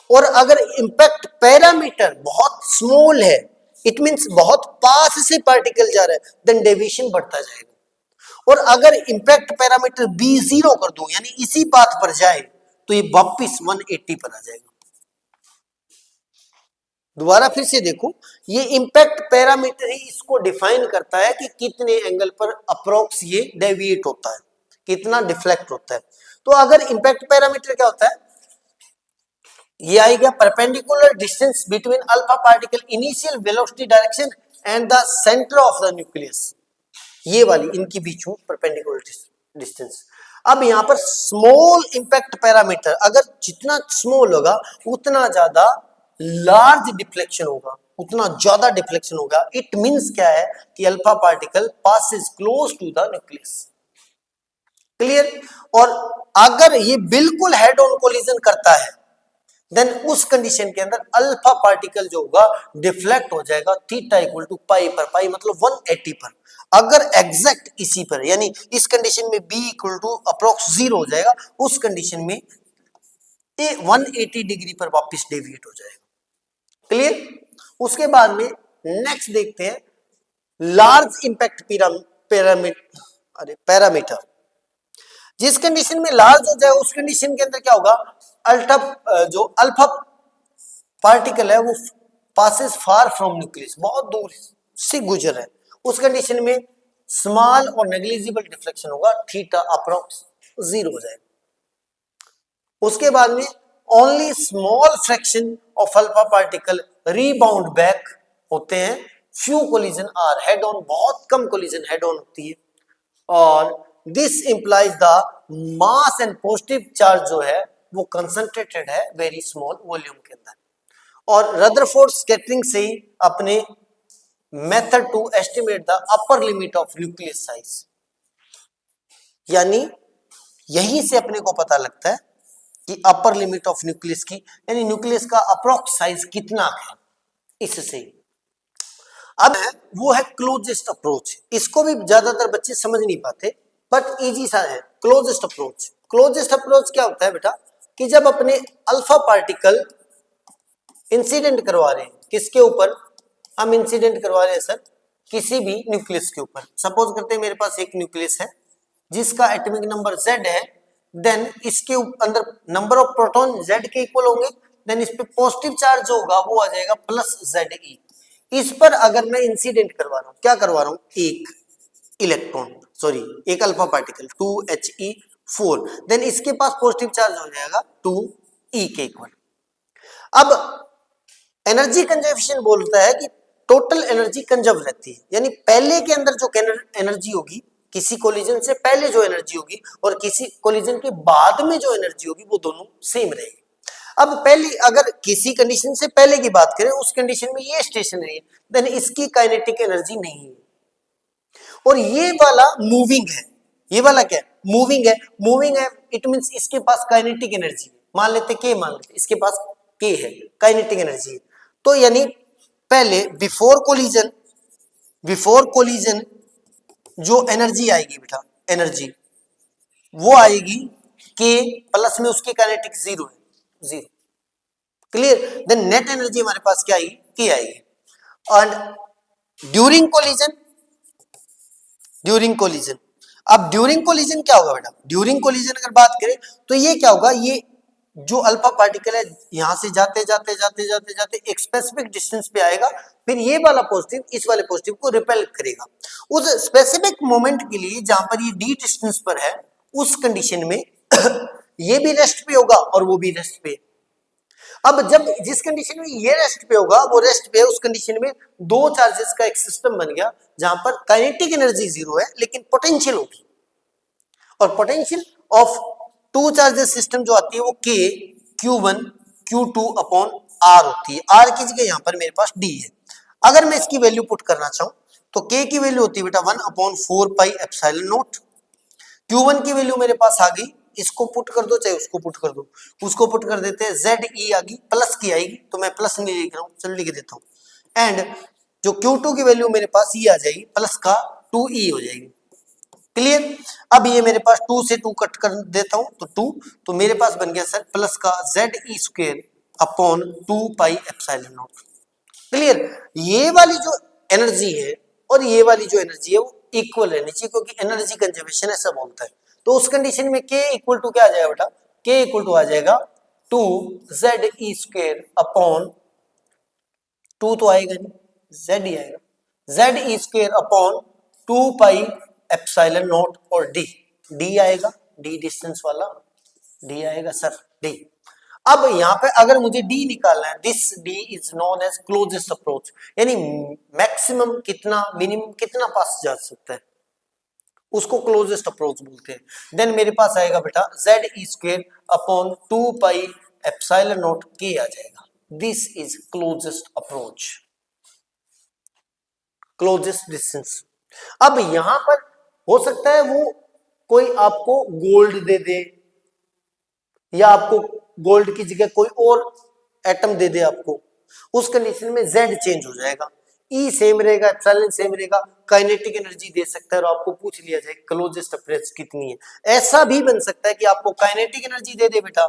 Speaker 1: और अगर इंपैक्ट पैरामीटर बहुत स्मॉल है, इट मींस बहुत पास से पार्टिकल जा रहा है, देन डेविएशन बढ़ता जाएगा। और अगर इंपैक्ट पैरामीटर B0 कर दूं, यानी इसी पाथ पर जाए, तो ये वापिस 180 पर आ जाएगा। दोबारा फिर से देखो, ये इंपैक्ट पैरामीटर ही इसको डिफाइन करता है कि कितने एंगल पर अप्रोक्स ये डेविएट होता है, कितना डिफ्लेक्ट होता है। तो अगर इंपैक्ट पैरामीटर क्या होता है, ये आएगा perpendicular distance between alpha particle initial velocity direction and the centre of the nucleus, ये वाली इनकी बीच में परपेंडिकुलर डिस्टेंस। अब यहां पर स्मॉल इंपैक्ट पैरामीटर, अगर जितना स्मॉल होगा उतना ज्यादा लार्ज डिफ्लेक्शन होगा, उतना ज्यादा डिफ्लेक्शन होगा। इट मींस क्या है कि alpha particle passes close to the nucleus. Clear? और अगर ये बिल्कुल हेड ऑन कोलिजन करता है, देन उस कंडीशन के अंदर अल्फा पार्टिकल जो होगा डिफ्लेक्ट हो जाएगा थीटा इक्वल टू पाई पर, पाई मतलब 180 पर। अगर एग्जैक्ट इसी पर, यानी इस कंडीशन में b इक्वल टू अप्रोक्स 0 हो जाएगा, उस कंडीशन में ये 180 डिग्री पर वापस डेविएट हो जाएगा। क्लियर? उसके बाद में नेक्स्ट देखते हैं लार्ज इंपैक्ट पैरामीटर। जिस कंडीशन में लार्ज हो जाए उस कंडीशन के अंदर क्या होगा, जो अल्फा पार्टिकल है वो पासेस फार फ्रॉम न्यूक्लियस, बहुत दूर से गुजर रहा है, उस कंडीशन में स्मॉल और नेग्लिजिबल डिफ्लेक्शन होगा, थीटा अप्रोक्स 0 हो जाएगा। उसके बाद में only small fraction of alpha particle rebound back होते हैं, few collision are head on, बहुत कम कोलिजन हेड ऑन होती है। और this implies the mass and positive charge जो है वो कंसंट्रेटेड है वेरी स्मॉल वॉल्यूम के अंदर। और रदरफोर्ड स्कैटरिंग से ही अपने method to estimate the upper limit of nucleus size, यानी यहीं से अपने को पता लगता है कि अपर लिमिट ऑफ न्यूक्लियस की, यानी न्यूक्लियस का अप्रोक्स साइज कितना है, इससे। अब वो है क्लोजेस्ट अप्रोच, इसको भी ज्यादातर बच्चे समझ नहीं पाते, बट इजी सा है क्लोजेस्ट अप्रोच। क्लोजेस्ट अप्रोच क्या होता है बेटा, कि जब अपने अल्फा पार्टिकल इंसिडेंट करवा रहे हैं, किसके ऊपर हम इंसिडेंट करवा रहे हैं सर, किसी भी न्यूक्लियस के ऊपर। सपोज करते हैं मेरे पास एक न्यूक्लियस है जिसका एटॉमिक नंबर Z है, देन इसके अंदर नंबर ऑफ प्रोटॉन Z के इक्वल होंगे, देन इस पे पॉजिटिव चार्ज जो होगा वो आ जाएगा प्लस ZE। इस पर अगर मैं इंसिडेंट करवा रहा हूं, क्या करवा रहा हूं, एक इलेक्ट्रॉन, सॉरी एक अल्फा पार्टिकल 2He4, देन इसके पास पॉजिटिव चार्ज हो जाएगा 2E के इक्वल। अब एनर्जी कंजर्वेशन बोलता है कि टोटल एनर्जी कंजर्व रहती है, यानी पहले के अंदर जो एनर्जी होगी, किसी कोलिजन से पहले जो एनर्जी होगी और किसी कोलिजन के बाद में जो एनर्जी होगी, वो दोनों सेम रहेगी। अब पहले अगर किसी कंडीशन से पहले की बात करें, उस कंडीशन में ये स्टेशनरी है, देन इसकी काइनेटिक एनर्जी नहीं है, और ये वाला मूविंग है। ये वाला क्या है, मूविंग है। मूविंग है इट मींस इसके पास काइनेटिक एनर्जी, मान लेते के, मान लेते इसके पास के है, काइनेटिक एनर्जी है। तो यानी पहले बिफोर कोलिजन जो एनर्जी आएगी बेटा, एनर्जी वो आएगी के प्लस में उसकी काइनेटिक 0 है, 0। क्लियर? देन नेट एनर्जी हमारे पास क्या आएगी, के आएगी। एंड ड्यूरिंग कोलिजन, अब ड्यूरिंग कोलिजन क्या होगा बेटा, ड्यूरिंग कोलिजन अगर बात करें तो ये क्या होगा, ये जो अल्फा पार्टिकल है यहां से जाते जाते एक स्पेसिफिक डिस्टेंस पे आएगा, फिर ये वाला पॉजिटिव इस वाले पॉजिटिव को रिपेल करेगा उस स्पेसिफिक मोमेंट के लिए जहां पर ये d डिस्टेंस पर है, उस कंडीशन में ये भी रेस्ट पे होगा और वो भी रेस्ट पे। अब जब जिस कंडीशन में ये रेस्ट पे होगा, वो रेस्ट पे है, उस कंडीशन में दो चार्जेस का एक सिस्टम बन गया जहां पर काइनेटिक एनर्जी 0 है लेकिन पोटेंशियल होगी, और potential of two charges system जो आती है वो K Q1 Q2 upon R होती है। R की जगह यहां पर मेरे पास D है। अगर मैं इसकी वैल्यू पुट करना चाहूं तो K की वैल्यू होती है बेटा 1/4 पाई एप्सिलॉन नॉट। Q1 की वैल्यू मेरे पास आ गई, इसको पुट कर दो चाहे उसको पुट कर दो, उसको पुट कर देते हैं, ZE आ गई, प्लस की आएगी तो मैं प्लस नहीं लिख रहा हूं, चल लिख देता हूं। एंड जो Q2 की वैल्यू मेरे पास ये आ जाएगी, प्लस का 2E हो जाएगी। क्लियर? अब ये मेरे पास 2 से 2 कट कर देता हूं तो 2, तो मेरे पास बन गया सर प्लस का ZE स्क्वायर अपॉन 2πε0। क्लियर। ये वाली जो एनर्जी है और ये वाली जो एनर्जी है वो इक्वल रहनी चाहिए, क्योंकि एनर्जी कंजर्वेशन ऐसा बोलता है। तो उस कंडीशन में k इक्वल टू क्या आ जाएगा बेटा, k इक्वल टू आ जाएगा 2ze² अपॉन 2 तो आएगा नहीं, z ही आएगा, ze² अपॉन 2πε0 और d आएगा, d डिस्टेंस वाला d आएगा सर, d। अब यहां पे अगर मुझे d निकालना है, this d is known as closest approach, यानी मैक्सिमम कितना मिनिमम कितना पास जा सकता है उसको क्लोजेस्ट अप्रोच बोलते हैं। देन मेरे पास आएगा बेटा ze² अपॉन 2πε0 k आ जाएगा, this is closest approach, closest distance. अब यहां पर हो सकता है वो कोई आपको गोल्ड दे दे या आपको गोल्ड की जगह कोई और एटम दे दे आपको, उस कंडीशन में z चेंज हो जाएगा, E सेम रहेगा, एप्सिलॉन सेम रहेगा, काइनेटिक एनर्जी दे सकता है और आपको पूछ लिया जाए क्लोजेस्ट अप्रोच कितनी है। ऐसा भी बन सकता है कि आपको काइनेटिक एनर्जी दे दे बेटा,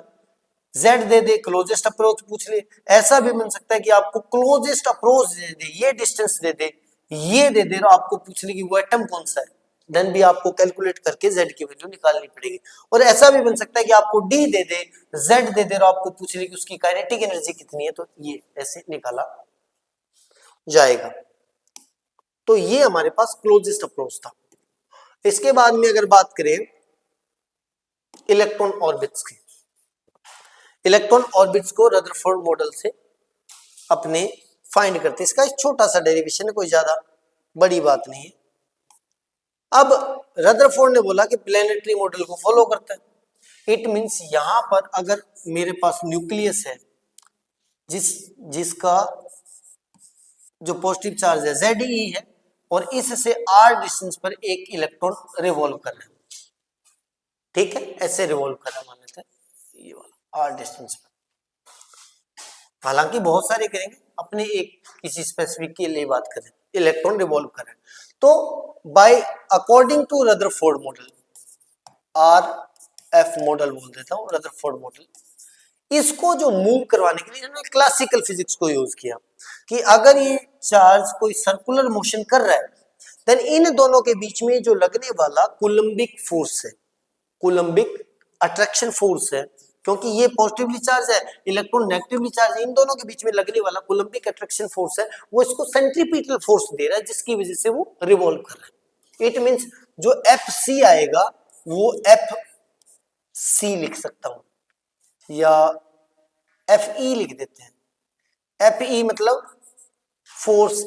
Speaker 1: z दे दे, क्लोजेस्ट अप्रोच पूछ ले। ऐसा भी बन सकता है कि आपको क्लोजेस्ट अप्रोच दे दे, ये डिस्टेंस दे दे, ये दे दे और आपको पूछ ले कि वो एटम कौन सा है, देन भी आपको कैलकुलेट करके z की वैल्यू निकालनी पड़ेगी। और ऐसा भी बन सकता है कि आपको d दे दे, z दे दे और आपको पूछ ले कि उसकी काइनेटिक एनर्जी कितनी है, तो ये ऐसे निकाला जाएगा। तो ये हमारे पास क्लोजेस्ट अप्रोच था। इसके बाद में अगर बात करें इलेक्ट्रॉन ऑर्बिट्स की, इलेक्ट्रॉन ऑर्बिट्स को रदरफोर्ड मॉडल से अपने फाइंड करते हैं। इसका एक छोटा सा डेरिवेशन है, कोई ज्यादा बड़ी बात नहीं है। अब रदरफोर्ड ने बोला कि प्लैनेटरी मॉडल को फॉलो करता है। इट मींस यहां पर अगर मेरे पास न्यूक्लियस है जिसका जो पॉजिटिव चार्ज है Ze है और इससे r डिस्टेंस पर एक इलेक्ट्रॉन रिवॉल्व कर रहा है, ठीक है, ऐसे रिवॉल्व कर रहा है मान लेते हैं ये वाला r डिस्टेंस पर। हालांकि बहुत सारे करेंगे, अपने एक किसी स्पेसिफिक के लिए बात करें, इलेक्ट्रॉन रिवॉल्व कर रहा है। तो by according to Rutherford model, RF model बोल देता हूं, रदरफोर्ड मॉडल, इसको जो मूव करवाने के लिए इन्होंने क्लासिकल फिजिक्स को यूज किया कि अगर ये चार्ज कोई सर्कुलर मोशन कर रहा है, देन इन दोनों के बीच में जो लगने वाला कूलम्बिक फोर्स है, कूलम्बिक अट्रैक्शन फोर्स है, क्योंकि ये पॉजिटिवली चार्ज है, इलेक्ट्रॉन नेगेटिवली चार्ज है, इन दोनों के बीच में लगने वाला कूलम्बिक अट्रैक्शन फोर्स है, वो इसको सेंट्रीपिटल फोर्स दे रहा है, जिसकी वजह से वो रिवॉल्व कर रहा है। इट मींस जो FC आएगा वो FC लिख सकता हूं या FE लिख देते हैं। FE मतलब फोर्स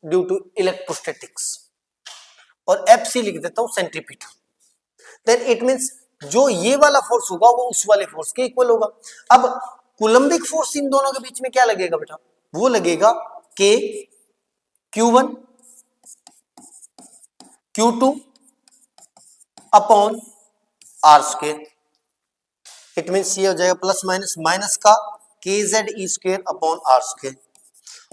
Speaker 1: ड्यू टू इलेक्ट्रोस्टैटिक्स और FC लिख देता हूं सेंट्रीपिटल। देन इट मींस जो ये वाला फोर्स होगा वो उस वाले फोर्स के इक्वल होगा। अब कूलम्बिक फोर्स इन दोनों के बीच में क्या लगेगा बेटा, वो लगेगा K Q1 Q2 upon R²। It means ये हो जाएगा प्लस माइनस माइनस का KZe² अपॉन R²।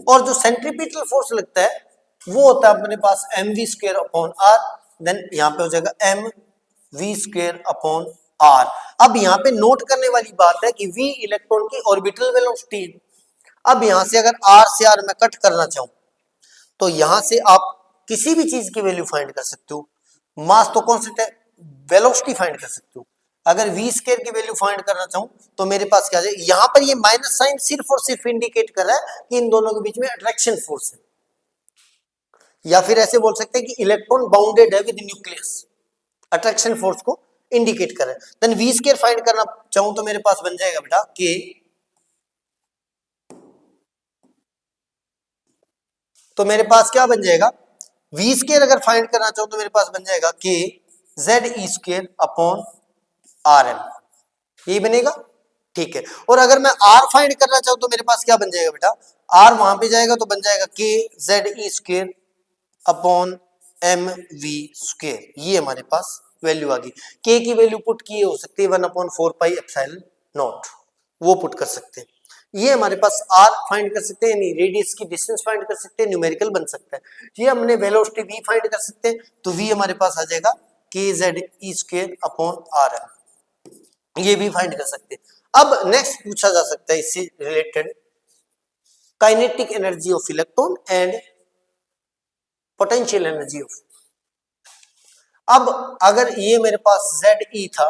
Speaker 1: और जो सेंट्रीपिटल फोर्स लगता है वो होता है अपने पास mv² अपॉन R, देन यहां पे हो जाएगा mv² अपॉन R। अब यहां पे नोट करने वाली बात है कि v इलेक्ट्रॉन की ऑर्बिटल वेलोसिटी है। अब यहां से अगर R से R मैं कट करना चाहूं तो यहां से आप किसी भी चीज की वैल्यू फाइंड कर सकते हो, मास तो कांस्टेंट है, वेलोसिटी फाइंड कर सकते हो। अगर v² की वैल्यू फाइंड करना चाहूं तो मेरे पास क्या जाएगा, यहां पर ये माइनस साइन सिर्फ और सिर्फ इंडिकेट कर रहा है कि इन दोनों के बीच में अट्रैक्शन फोर्स है, या फिर ऐसे बोल सकते हैं कि इलेक्ट्रॉन बाउंडेड है विद न्यूक्लियस, अट्रैक्शन फोर्स को इंडिकेट कर रहा है। देन v² फाइंड करना चाहूं तो मेरे पास बन जाएगा बेटा k, तो मेरे पास क्या बन जाएगा, v² अगर फाइंड करना चाहूं तो मेरे पास बन जाएगा k Ze² अपॉन Rm, यही बनेगा, ठीक है। और अगर मैं R फाइंड करना चाहूं तो मेरे पास क्या बन जाएगा बेटा, R वहां पे जाएगा तो बन जाएगा k Ze² अपॉन mv²। ये हमारे पास वैल्यू आ गई। k की वैल्यू पुट की हो सकती है 1/4πε0, वो पुट कर सकते हैं। ये हमारे पास R फाइंड कर सकते हैं, यानी रेडियस की डिस्टेंस फाइंड कर सकते हैं, न्यूमेरिकल बन सकता है। ये हमने वेलोसिटी v फाइंड कर सकते हैं, तो v हमारे पास आ जाएगा kZe² अपॉन Rm, ये भी फाइंड कर सकते हैं। अब नेक्स्ट पूछा जा सकता है इससे related kinetic energy of electron and potential energy of. अब अगर ये मेरे पास Ze था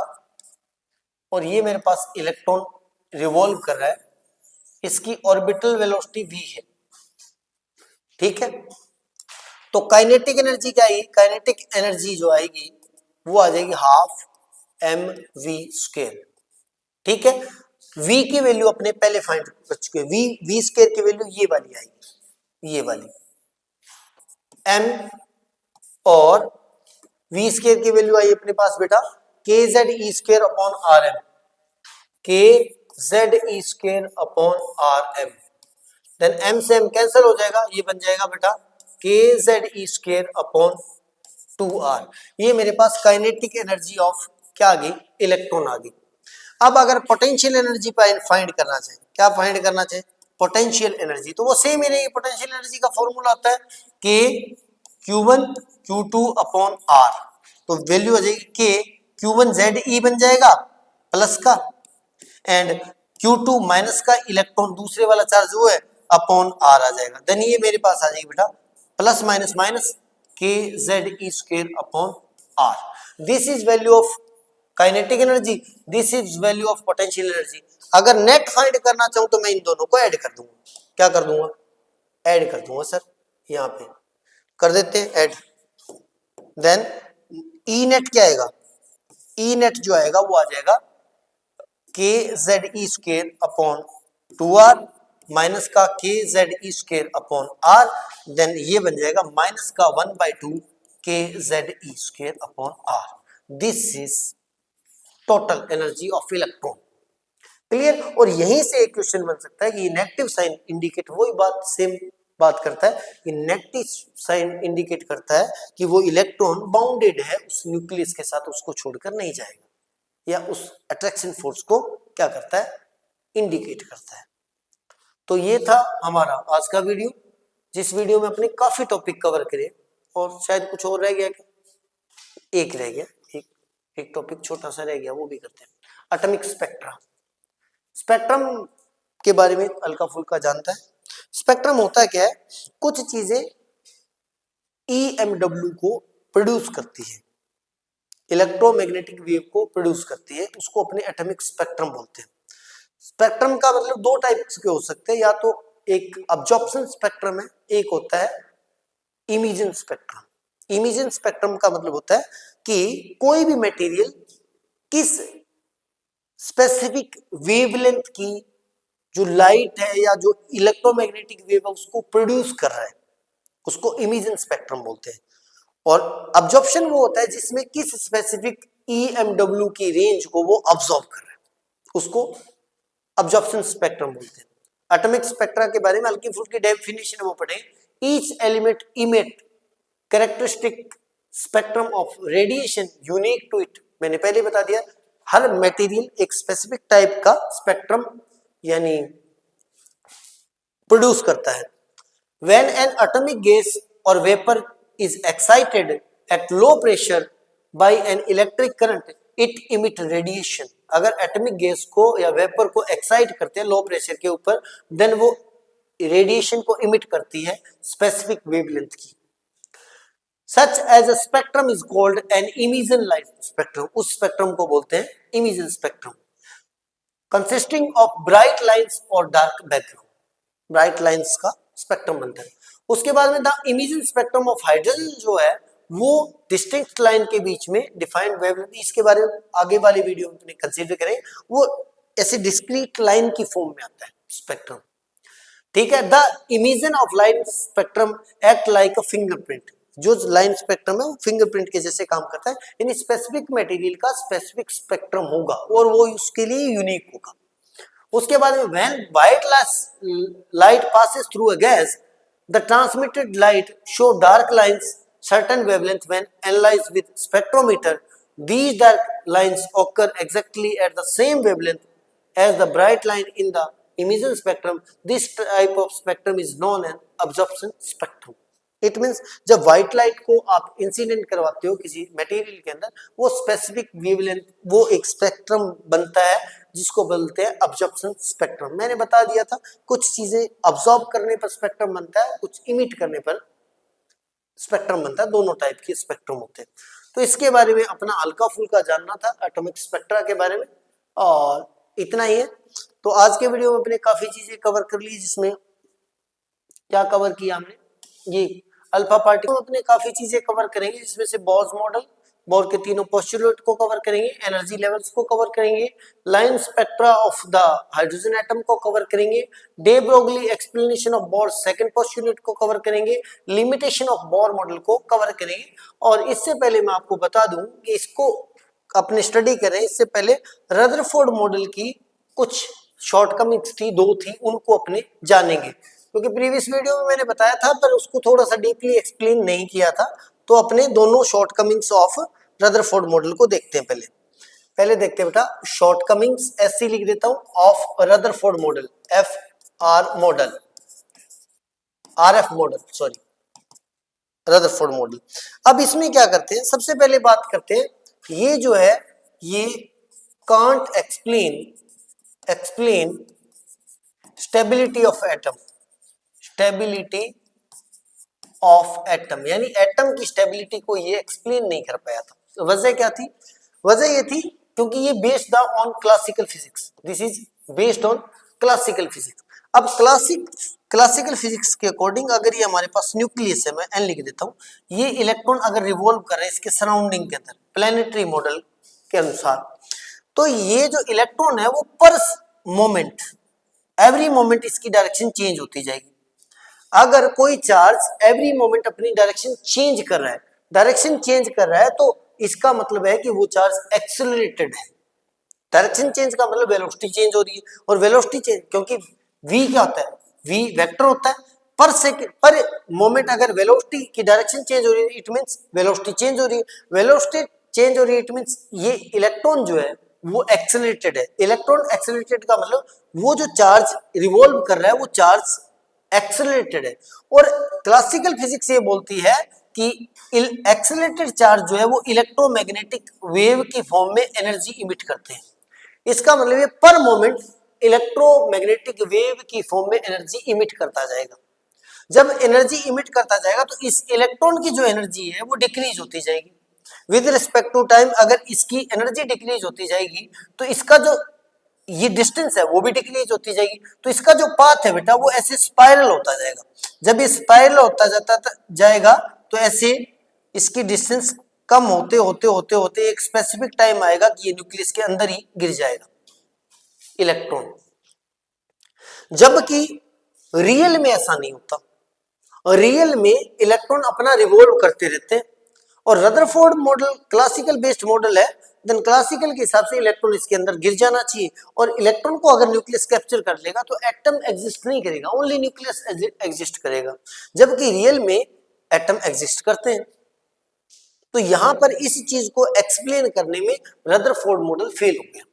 Speaker 1: और ये मेरे पास इलेक्ट्रॉन रिवॉल्व कर रहा है, इसकी ऑर्बिटल वेलोसिटी v है, ठीक है, तो काइनेटिक एनर्जी क्या आएगी, काइनेटिक एनर्जी जो आएगी वो आ जाएगी हाफ mv², ठीक है। v की वैल्यू अपने पहले फाइंड कर चुके, v² की वैल्यू ये वाली आएगी, ये वाली m, और v² की वैल्यू आई अपने पास बेटा kZe² upon rm, kZe² upon rm, then m से m कैंसिल हो जाएगा, ये बन जाएगा बेटा kZe² अपॉन 2r। ये मेरे पास काइनेटिक एनर्जी ऑफ क्या आ गई, इलेक्ट्रॉन आ गई। अब अगर पोटेंशियल एनर्जी फाइंड करना चाहे, क्या फाइंड करना चाहे, पोटेंशियल एनर्जी, तो वो सेम ही रहेगी। पोटेंशियल एनर्जी का फॉर्मूला होता है k q1 q2 upon r, तो वैल्यू आ जाएगी k q1 Ze बन जाएगा प्लस का, एंड q2 माइनस का, इलेक्ट्रॉन दूसरे वाला चार्ज वो है अपॉन r आ जाएगा। देन ये मेरे पास आ जाएगी बेटा plus minus minus kZe² upon r। This is value of kinetic energy, this is value of potential energy. अगर नेट फाइंड करना चाहूं तो मैं इन दोनों को ऐड कर दूंगा, क्या कर दूंगा, ऐड कर दूंगा सर, यहाँ पे कर देते हैं ऐड। देन ई नेट क्या आएगा, ई नेट जो आएगा वो आ जाएगा kZe² अपॉन 2r माइनस का kZe² अपॉन r, देन ये बन जाएगा माइनस का 1/2 kZe² upon r। This is total energy of electron, clear. और यहीं से एक क्वेश्चन बन सकता है कि नेगेटिव साइन इंडिकेट, वही बात सेम बात करता है कि नेगेटिव साइन इंडिकेट करता है कि वो इलेक्ट्रॉन बाउंडेड है उस न्यूक्लियस के साथ, उसको छोड़कर नहीं जाएगा, या उस अट्रैक्शन फोर्स को क्या करता है, इंडिकेट करता है। तो ये था हमारा आज का वीडियो, जिस वीडियो में अपने काफी टॉपिक कवर करे, और शायद कुछ और रह गया क्या, एक रह गया, एक टॉपिक छोटा सा रह गया, वो भी करते हैं। एटॉमिक स्पेक्ट्रा, स्पेक्ट्रम के बारे में हल्का फुल्का जानता है। स्पेक्ट्रम होता है क्या है, कुछ चीजें EMW को प्रोड्यूस करती है, इलेक्ट्रोमैग्नेटिक वेव को प्रोड्यूस करती है, उसको अपने एटॉमिक स्पेक्ट्रम बोलते हैं। स्पेक्ट्रम का मतलब दो टाइप के हो सकते हैं, या तो एक अब्जॉर्प्शन स्पेक्ट्रम है, एक होता है इमिजन स्पेक्ट्रम। इमिजन स्पेक्ट्रम का मतलब होता है कि कोई भी मटेरियल किस स्पेसिफिक वेवलेंथ की जो लाइट है या जो इलेक्ट्रोमैग्नेटिक वेव है उसको प्रोड्यूस कर रहा है, उसको इमिजन स्पेक्ट्रम बोलते हैं। और अब्जॉर्प्शन वो होता है जिसमें किस स्पेसिफिक EMW की रेंज को वो अब्सॉर्ब कर रहा है, उसको अब्जॉर्प्शन स्पेक्ट्रम बोलते हैं। एटॉमिक स्पेक्ट्रा के बारे में हल्की फुल्की डेफिनेशन वो पढ़े। Each element emit characteristic spectrum of radiation unique to it, मैंने पहले बता दिया, हर मटेरियल एक स्पेसिफिक टाइप का स्पेक्ट्रम यानी प्रोड्यूस करता है। व्हेन एन एटॉमिक गैस और vapour is excited at low pressure by an electric current it emit radiation. अगर एटॉमिक गैस को या वेपर को एक्साइट करते हैं लो प्रेशर के ऊपर, देन वो रेडिएशन को इमिट करती है स्पेसिफिक वेवलेंथ की। Such as a spectrum is called an emission light spectrum, उस स्पेक्ट्रम को बोलते हैं emission spectrum, consisting of bright lines और dark background, ब्राइट लाइंस का स्पेक्ट्रम बनता है। उसके बाद में the emission spectrum of hydrogen जो है वो डिस्टिंक्ट लाइन के बीच में डिफाइंड वेवलेंथ, इसके बारे में आगे वाली वीडियो में कंसीडर करें, वो ऐसे डिस्क्रीट लाइन की फॉर्म में आता है स्पेक्ट्रम, ठीक है। The emission of light spectrum act like a fingerprint, जो लाइन स्पेक्ट्रम है वो फिंगरप्रिंट के जैसे काम करता है, यानी स्पेसिफिक मटेरियल का स्पेसिफिक स्पेक्ट्रम होगा और वो उसके लिए यूनिक होगा। उसके बाद में when white light passes through a gas the transmitted light show dark lines certain wavelength when analyzed with spectrometer. These dark lines occur exactly at the same wavelength as the bright line in the emission spectrum. This type of spectrum is known as absorption spectrum. It means जब white light को आप incident करवाते हो किसी material के अंदर, वो specific wavelength, वो एक स्पेक्ट्रम बनता है जिसको बोलते हैं अब्जॉर्प्शन स्पेक्ट्रम। मैंने बता दिया था कुछ चीजें अब्जॉर्ब करने पर स्पेक्ट्रम बनता है, कुछ इमिट करने पर स्पेक्ट्रम बनता है, दोनों टाइप के स्पेक्ट्रम होते हैं। तो इसके बारे में अपना हल्का फुल्का जानना था एटॉमिक स्पेक्ट्रा के बारे में, और इतना ही है। तो आज के वीडियो में अपने काफी चीजें कवर कर ली, जिसमें क्या कवर किया हमने, ये अल्फा पार्टिकल अपने काफी चीजें कवर करेंगे, जिसमें से बोर्स मॉडल, बोर के तीनों पोस्टुलेट को कवर करेंगे, एनर्जी लेवल्स को कवर करेंगे, line spectra of the hydrogen atom को कवर करेंगे, day Broglie explanation of bore second postulate को कवर करेंगे, लिमिटेशन ऑफ बोर मॉडल को कवर करेंगे। और इससे पहले मैं आपको बता दूं कि इसको अपने स्टडी करें इससे पहले रदरफोर्ड मॉडल की कुछ शॉर्टकमिंग्स थी, दो थी, उनको अपने जानेंगे, क्योंकि प्रीवियस वीडियो में मैंने बताया था पर उसको थोड़ा सा डीपली एक्सप्लेन नहीं किया था। तो अपने दोनों शॉर्टकमिंग्स ऑफ रदरफोर्ड मॉडल को देखते हैं। पहले देखते हैं बेटा शॉर्टकमिंग्स, ऐसे लिख देता हूं, of Rutherford model, F R model, R F model, sorry Rutherford model. अब इसमें क्या करते हैं, सबसे पहले बात करते हैं, ये जो है ये can't explain stability of atom, stability of atom, यानी एटम की स्टेबिलिटी को ये एक्सप्लेन नहीं कर पाया था। तो वजह क्या थी, वजह ये थी क्योंकि ये based on classical physics, this is based on classical physics. अब क्लासिकल फिजिक्स के अकॉर्डिंग अगर ये हमारे पास न्यूक्लियस है, मैं एन लिख देता हूं, ये इलेक्ट्रॉन अगर रिवॉल्व कर रहे हैं इसके सराउंडिंग के अंदर प्लेनेटरी मॉडल के अनुसार, तो ये जो इलेक्ट्रॉन है वो पर मोमेंट, एवरी मोमेंट इसकी डायरेक्शन चेंज होती जाएगी। अगर कोई चार्ज एवरी मोमेंट अपनी डायरेक्शन चेंज कर रहा है, डायरेक्शन चेंज कर रहा है, तो इसका मतलब है कि वो चार्ज एक्सेलरेटेड है। डायरेक्शन चेंज का मतलब वेलोसिटी चेंज हो रही है, और वेलोसिटी चेंज क्योंकि v क्या होता है, v वेक्टर होता है, पर सेकंड पर मोमेंट अगर वेलोसिटी की डायरेक्शन चेंज हो रही है इट मींस वेलोसिटी चेंज हो रही है, वेलोसिटी चेंज हो रही है इट मींस ये इलेक्ट्रॉन जो है वो एक्सेलरेटेड है। इलेक्ट्रॉन एक्सेलरेटेड का मतलब वो जो चार्ज रिवॉल्व कर रहा है वो चार्ज एक्सेलरेटेड है। और क्लासिकल फिजिक्स ये बोलती है कि एक्सेलरेटेड चार्ज जो है वो इलेक्ट्रोमैग्नेटिक वेव की फॉर्म में एनर्जी इमिट करते हैं। इसका मतलब ये पर मोमेंट इलेक्ट्रोमैग्नेटिक वेव की फॉर्म में एनर्जी इमिट करता जाएगा। जब एनर्जी इमिट करता जाएगा तो इस इलेक्ट्रॉन की जो एनर्जी है वो डिक्रीज होती जाएगी विद रिस्पेक्ट टू टाइम। अगर इसकी एनर्जी डिक्रीज होती जाएगी तो इसका जो ये डिस्टेंस है वो भी डिक्रीज होती जाएगी, तो इसका जो पाथ है बेटा वो ऐसे स्पाइरल होता जाएगा। जब ये स्पाइरल होता जाएगा तो ऐसे इसकी डिस्टेंस कम होते होते होते होते एक स्पेसिफिक टाइम आएगा कि ये न्यूक्लियस के अंदर ही गिर जाएगा इलेक्ट्रॉन। जबकि रियल में ऐसा नहीं होता, रियल में इलेक्ट्रॉन अपना रिवॉल्व करते रहते हैं। और Rutherford model classical based model है, देन क्लासिकल के हिसाब से इलेक्ट्रॉन इसके अंदर गिर जाना चाहिए, और इलेक्ट्रॉन को अगर न्यूक्लियस कैप्चर कर लेगा तो एटम एग्जिस्ट नहीं करेगा, ओनली न्यूक्लियस एग्जिस्ट करेगा। जबकि रियल में एटम एग्जिस्ट करते हैं। तो यहां पर इस चीज को एक्सप्लेन करने में रदरफोर्ड मॉडल फेल हो गया।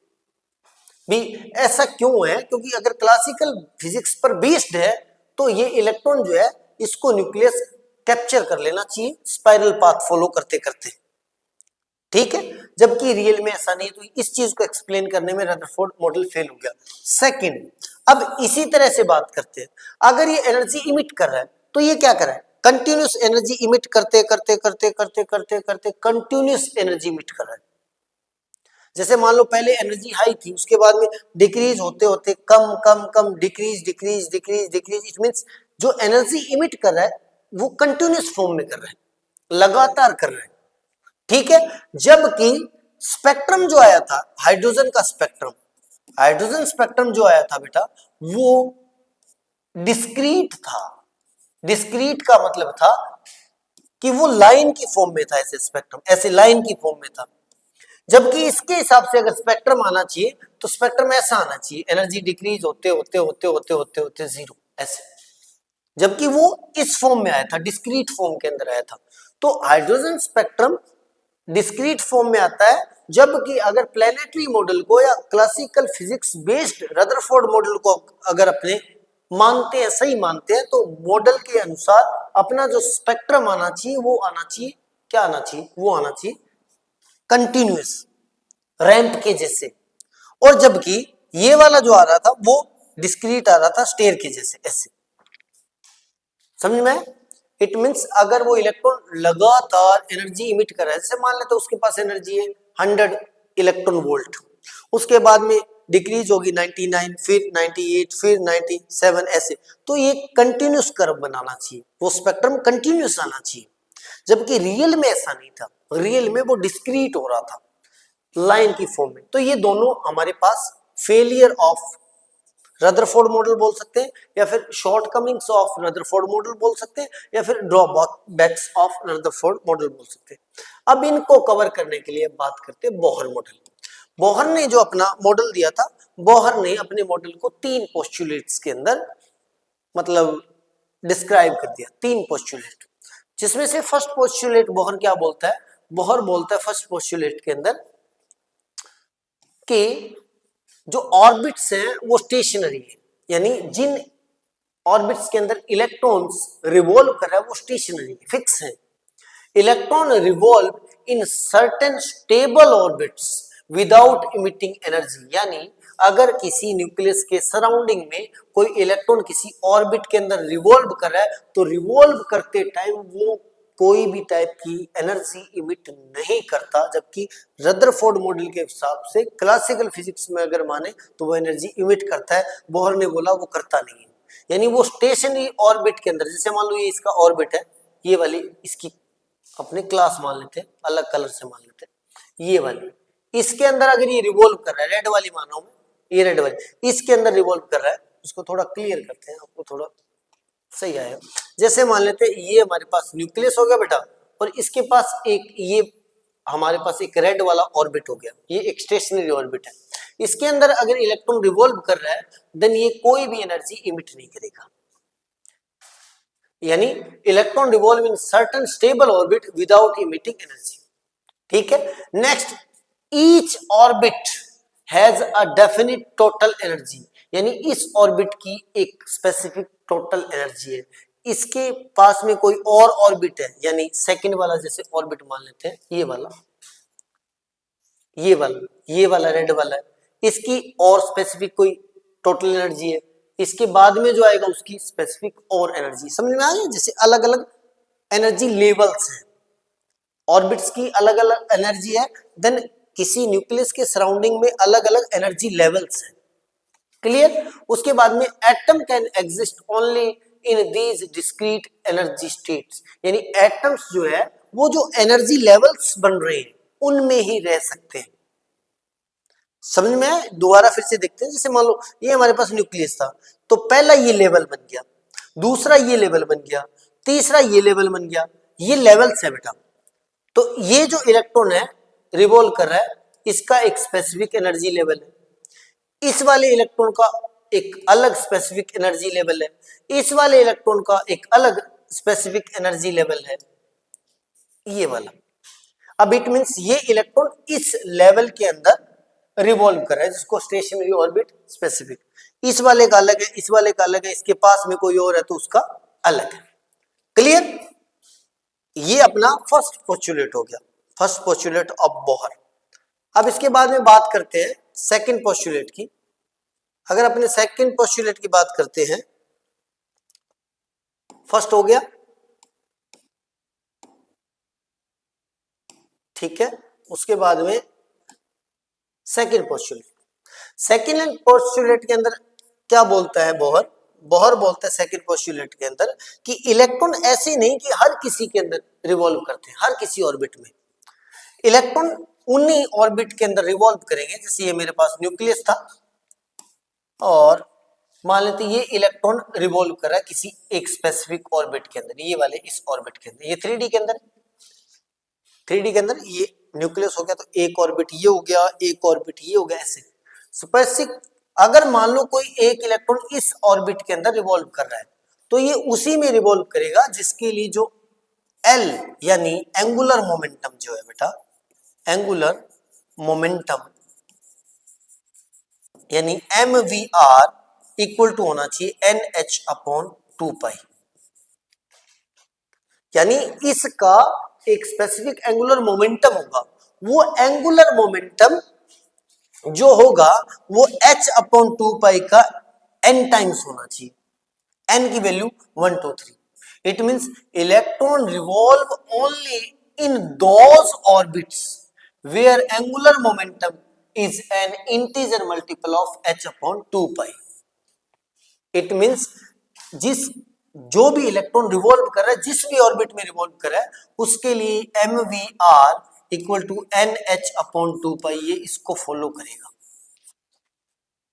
Speaker 1: भी ऐसा क्यों है, क्योंकि अगर क्लासिकल फिजिक्स पर बेस्ड है तो ये इलेक्ट्रॉन जो है इसको न्यूक्लियस कैप्चर कर लेना चाहिए स्पाइरल पाथ फॉलो करते करते, ठीक है। जबकि रियल में ऐसा नहीं, तो इस चीज को एक्सप्लेन करने में रदरफोर्ड मॉडल फेल हो गया। सेकंड, अब इसी तरह से बात करते हैं, अगर ये एनर्जी इमिट कर रहा है तो ये क्या कर रहा है, कंटिन्यूस एनर्जी इमिट करते करते करते करते करते करते कंटिन्यूस एनर्जी इमिट कर रहा है। जैसे मान लो पहले एनर्जी हाई थी, उसके बाद में डिक्रीज होते होते कम कम कम decrease decrease decrease decrease, it means जो एनर्जी इमिट कर रहा है वो कंटिन्यूस फॉर्म में कर रहा है, लगातार कर रहा है, ठीक है। जबकि स्पेक्ट्रम जो आया था हाइड्रोजन का स्पेक्ट्रम, हाइड्रोजन स्पेक्ट्रम जो आया था बेटा वो डिस्क्रीट था। डिस्क्रीट का मतलब था कि वो लाइन की फॉर्म में था, ऐसे स्पेक्ट्रम ऐसे लाइन की फॉर्म में था। जबकि इसके हिसाब से अगर स्पेक्ट्रम आना चाहिए तो स्पेक्ट्रम ऐसा आना चाहिए, एनर्जी डिक्रीज होते होते होते होते होते होते जीरो ऐसे, जबकि वो इस फॉर्म में आया था, डिस्क्रीट फॉर्म के अंदर आया था। तो हाइड्रोजन स्पेक्ट्रम डिस्क्रीट फॉर्म में आता है, जबकि अगर प्लेनेटरी मॉडल को या classical physics based Rutherford model को अगर अपने मानते हैं, सही मानते हैं, तो मॉडल के अनुसार अपना जो स्पेक्ट्रम आना चाहिए वो आना चाहिए, क्या आना चाहिए, वो आना चाहिए कंटिन्यूअस रैंप के जैसे। और जबकि ये वाला जो आ रहा था वो डिस्क्रीट आ रहा था स्टेयर के जैसे, ऐसे, समझ में? इट मींस अगर वो इलेक्ट्रॉन लगातार एनर्जी इमिट कर रहा है, जैसे मान लेते हैं उसके पास एनर्जी है 100 इलेक्ट्रॉन वोल्ट, उसके बाद में डिक्रीज होगी 99, फिर 98, फिर 97, ऐसे, तो ये कंटिन्यूस कर्व बनाना चाहिए, वो स्पेक्ट्रम कंटिन्यूस आना चाहिए, जबकि रियल में ऐसा नहीं था, रियल में वो डिस्क्रीट हो रहा था लाइन की फॉर्म में। तो ये दोनों हमारे पास फेलियर ऑफ रदरफोर्ड मॉडल बोल सकते हैं, या फिर शॉर्टकमिंग्स ऑफ रदरफोर्ड मॉडल बोल सकते हैं, या फिर ड्रॉबैक्स ऑफ रदरफोर्ड मॉडल बोल सकते हैं। अब इनको कवर करने के लिए बात करते हैं बोहर मॉडल। बोहर ने जो अपना मॉडल दिया था, बोहर ने अपने मॉडल को 3 पोस्टुलेट्स के अंदर मतलब डिस्क्राइब कर दिया, 3 पोस्टुलेट, जिसमें से फर्स्ट पोस्टुलेट बोहर क्या बोलता है? बोहर बोलता है फर्स्ट पोस्टुलेट के अंदर कि जो ऑर्बिट्स हैं वो स्टेशनरी है, यानी जिन ऑर्बिट्स के अंदर इलेक्ट्रॉन्स रिवॉल्व कर रहा है वो स्टेशनरी है, फिक्स है। Electron revolve in certain stable orbits without emitting energy, यानी अगर किसी न्यूक्लियस के सराउंडिंग में कोई इलेक्ट्रॉन किसी ऑर्बिट के अंदर रिवॉल्व कर रहा है, तो रिवॉल्व करते टाइम वो कोई भी टाइप की एनर्जी इमिट नहीं करता, जबकि रदरफोर्ड मॉडल के हिसाब से क्लासिकल फिजिक्स में अगर माने तो वो एनर्जी इमिट करता है। बोहर ने बोला वो करता नहीं है, यानी वो स्टेशनरी ऑर्बिट के अंदर, जैसे मान लो ये इसका ऑर्बिट है, ये वाली इसकी अपने क्लास मान लेते हैं, अलग कलर से मान लेते हैं, ये वाली इसके अंदर अगर ये रिवॉल्व कर रहा है, रेड वाली मानो मैं, ये रेड वाली इसके अंदर रिवॉल्व कर रहा है, इसको थोड़ा क्लियर करते हैं आपको थोड़ा सही आया। जैसे मान लेते हैं ये हमारे पास न्यूक्लियस हो गया बेटा, और इसके पास एक ये हमारे पास एक रेड वाला ऑर्बिट हो गया, ये एक स्टेशनरी ऑर्बिट है, इसके अंदर अगर इलेक्ट्रॉन रिवॉल्व कर रहा है देन ये कोई भी एनर्जी इमिट नहीं करेगा, यानी electron revolve in certain stable orbit without emitting energy. ठीक है, next, each orbit has a definite total energy, यानी इस ऑर्बिट की एक स्पेसिफिक टोटल एनर्जी है, इसके पास में कोई और ऑर्बिट है, यानी सेकंड वाला जैसे ऑर्बिट मान लेते हैं, ये वाला ये वाला रेड वाला है, इसकी और स्पेसिफिक कोई टोटल एनर्जी है, इसके बाद में जो आएगा उसकी स्पेसिफिक और एनर्जी, समझ में आ गया? जैसे अलग अलग एनर्जी लेवल्स हैं, ऑर्बिट्स की अलग अलग एनर्जी है, देन किसी न्यूक्लियस के सराउंडिंग में अलग अलग एनर्जी लेवल्स हैं, क्लियर? उसके बाद में atom can exist only in these discrete energy states, यानी एटम्स जो है वो जो एनर्जी लेवल्स बन रहे हैं उनमें ही रह सकते हैं। समझ में आया? दोबारा फिर से देखते हैं, जैसे मान लो ये हमारे पास न्यूक्लियस था, तो पहला ये लेवल बन गया, दूसरा ये लेवल बन गया, तीसरा ये लेवल बन गया, ये लेवल्स है बेटा। तो ये जो इलेक्ट्रॉन है रिवॉल्व कर रहा है, इसका एक स्पेसिफिक एनर्जी लेवल है, इस वाले इलेक्ट्रॉन का एक अलग स्पेसिफिक एनर्जी लेवल है, इस वाले इलेक्ट्रॉन का एक अलग स्पेसिफिक एनर्जी लेवल है, ये वाला। अब इट मींस ये इलेक्ट्रॉन इस लेवल के अंदर रिवॉल्व कर रहा है, जिसको स्टेशनरी ऑर्बिट स्पेसिफिक, इस वाले का अलग है, इस वाले का अलग है, इसके पास में कोई और है तो उसका अलग है, क्लियर? ये अपना फर्स्ट पोस्टुलेट हो गया, फर्स्ट पोस्टुलेट ऑफ बोहर। अब इसके बाद में बात करते हैं सेकंड पोस्टुलेट की। अगर अपने सेकंड पोस्टुलेट की बात करते हैं, फर्स्ट हो गया, ठीक है, उसके बाद में सेकंड पोस्टुलेट। सेकंड पोस्टुलेट के अंदर क्या बोलता है बोहर? बोहर बोलता है सेकंड पोस्टुलेट के अंदर कि इलेक्ट्रॉन ऐसे नहीं कि हर किसी के अंदर रिवॉल्व करते हैं, हर किसी ऑर्बिट में इलेक्ट्रॉन उन्हीं ऑर्बिट के अंदर रिवॉल्व करेंगे। जैसे ये मेरे पास न्यूक्लियस था और मान लेते ये इलेक्ट्रॉन रिवॉल्व कर रहा है किसी एक स्पेसिफिक ऑर्बिट के अंदर, ये वाले इस ऑर्बिट के अंदर, ये 3D के अंदर, 3D के अंदर ये न्यूक्लियस हो गया, तो एक ऑर्बिट ये हो गया, एक ऑर्बिट ये हो गया, ऐसे स्पेसिफिक। अगर मान लो कोई एक इलेक्ट्रॉन इस ऑर्बिट के अंदर रिवॉल्व कर रहा है, तो ये उसी में रिवॉल्व करेगा जिसके लिए जो L यानी एंगुलर मोमेंटम जो है बेटा, एंगुलर मोमेंटम यानी mvr इक्वल टू होना चाहिए nh/2π, यानी इसका एक स्पेसिफिक एंगुलर मोमेंटम होगा, वो एंगुलर मोमेंटम जो होगा वो h/2 का n टाइम्स होना चाहिए, n की value 1 2 3। It means electron revolve only in those orbits where angular momentum is an integer multiple of h/2 it means जिस जो भी इलेक्ट्रॉन रिवॉल्व कर रहा है, जिस भी ऑर्बिट में रिवॉल्व कर रहा है, उसके लिए mvr इक्वल टू nh/2 ये इसको फॉलो करेगा।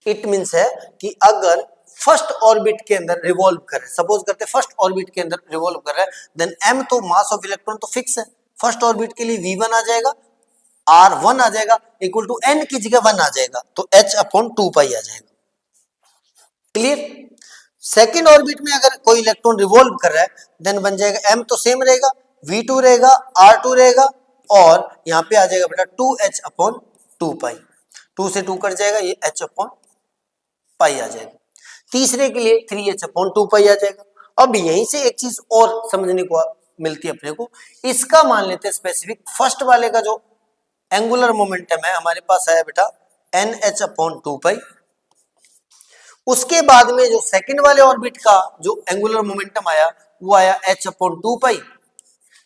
Speaker 1: इट मींस है कि अगर फर्स्ट ऑर्बिट के अंदर रिवॉल्व कर रहा है, सपोज करते फर्स्ट ऑर्बिट के अंदर रिवॉल्व कर रहा है, देन m तो मास ऑफ इलेक्ट्रॉन तो फिक्स है, फर्स्ट ऑर्बिट के लिए v1 आ जाएगा, r1 आ जाएगा इक्वल टू n की जगह 1 आ जाएगा, तो h/2 आ जाएगा। क्लियर? सेकेंड ऑर्बिट में अगर कोई इलेक्ट्रॉन रिवॉल्व कर रहा है, देन बन जाएगा m तो सेम रहेगा, v2 रहेगा, r2 रहेगा, और यहां पे आ जाएगा बेटा 2h/2, 2 से 2 कट जाएगा, ये h/2 आ जाएगा। तीसरे के लिए 3h/2 आ जाएगा। अब यहीं से एक चीज और समझने को मिलती है अपने को, इसका मान लेते हैं स्पेसिफिक, फर्स्ट वाले का जो एंगुलर मोमेंटम है हमारे पास आया बेटा nh/2, उसके बाद में जो सेकंड वाले ऑर्बिट का जो एंगुलर मोमेंटम आया वो आया h/2,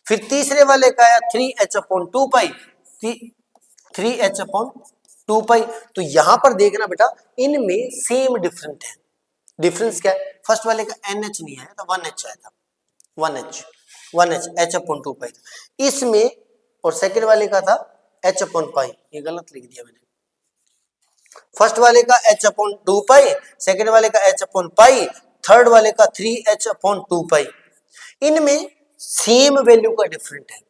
Speaker 1: फिर तीसरे वाले का आया 3h/2, 3h/2। तो यहां पर देखना बेटा इनमें सेम डिफरेंट है। डिफरेंस क्या है? फर्स्ट वाले का NH नहीं आया था, 1H आया था, 1H h/2, इसमें, और सेकंड वाले का था h/π, ये गलत लिख दिया मैंने, फर्स्ट वाले का h/2, सेकंड वाले का h/π, थर्ड वाले का 3h/2। इनमें सेम वैल्यू का डिफरेंट है,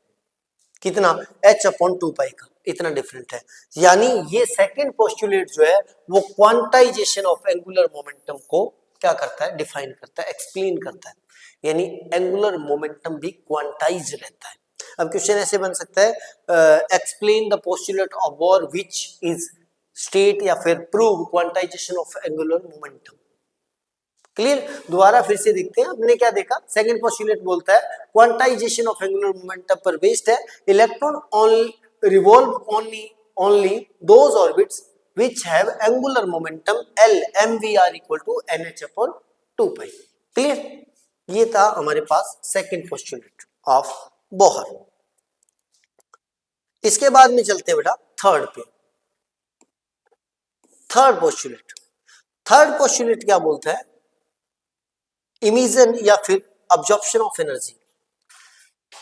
Speaker 1: कितना? h/2 का इतना डिफरेंट है। यानी ये सेकंड पोस्टुलेट जो है वो क्वांटाइजेशन ऑफ एंगुलर मोमेंटम को क्या करता है? डिफाइन करता है, एक्सप्लेन करता है, यानी एंगुलर मोमेंटम भी क्वांटाइज रहता है। अब क्वेश्चन ऐसे बन सकता है, explain the postulate of bore which is state या फिर prove quantization of angular momentum. Clear? दोबारा फिर से देखते हैं, हमने क्या देखा? सेकंड पोस्टुलेट बोलता है क्वांटाइजेशन ऑफ एंगुलर मोमेंटम पर बेस्ड है, electron only revolve only those orbits which have angular momentum L mvr equal to nh/2। Clear? ये था हमारे पास सेकंड पोस्टुलेट ऑफ बोहर। इसके बाद में चलते हैं बेटा थर्ड पे। थर्ड पोस्टुलेट क्या बोलता है? इमिशन या फिर absorption of energy.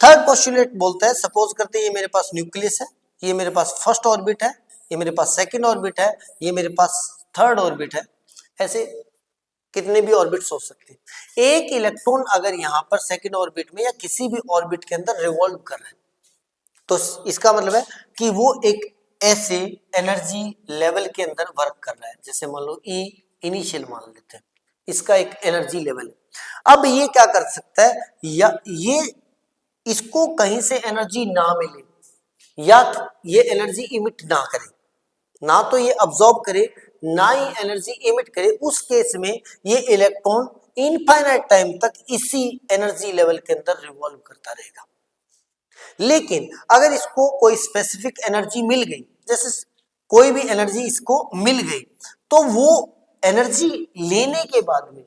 Speaker 1: Third postulate बोलता है, सपोज करते हैं ये मेरे पास न्यूक्लियस है, ये मेरे पास फर्स्ट ऑर्बिट है, ये मेरे पास सेकंड ऑर्बिट है, ये मेरे पास थर्ड ऑर्बिट है, ऐसे कितने भी ऑर्बिट्स हो सकते हैं। एक इलेक्ट्रॉन अगर यहां पर सेकंड ऑर्बिट में या किसी भी ऑर्बिट के अंदर रिवॉल्व कर रहा है, तो इसका मतलब है कि वो एक ऐसे एनर्जी लेवल के अंदर वर्क कर रहा है, जैसे मान लो E इनिशियल मान लेते हैं, इसका एक एनर्जी लेवल है। अब ये क्या कर सकता है, या ये इसको कहीं से एनर्जी ना मिले, या ये एनर्जी इमिट ना करे, ना तो ये अब्सॉर्ब करे ना ही एनर्जी इमिट करे, उस केस में ये इलेक्ट्रॉन इनफाइनाइट टाइम तक इसी एनर्जी लेवल के अंदर रिवॉल्व करता रहेगा। लेकिन अगर इसको कोई स्पेसिफिक एनर्जी मिल गई, जैसे कोई भी एनर्जी इसको मिल गई, तो वो एनर्जी लेने के बाद में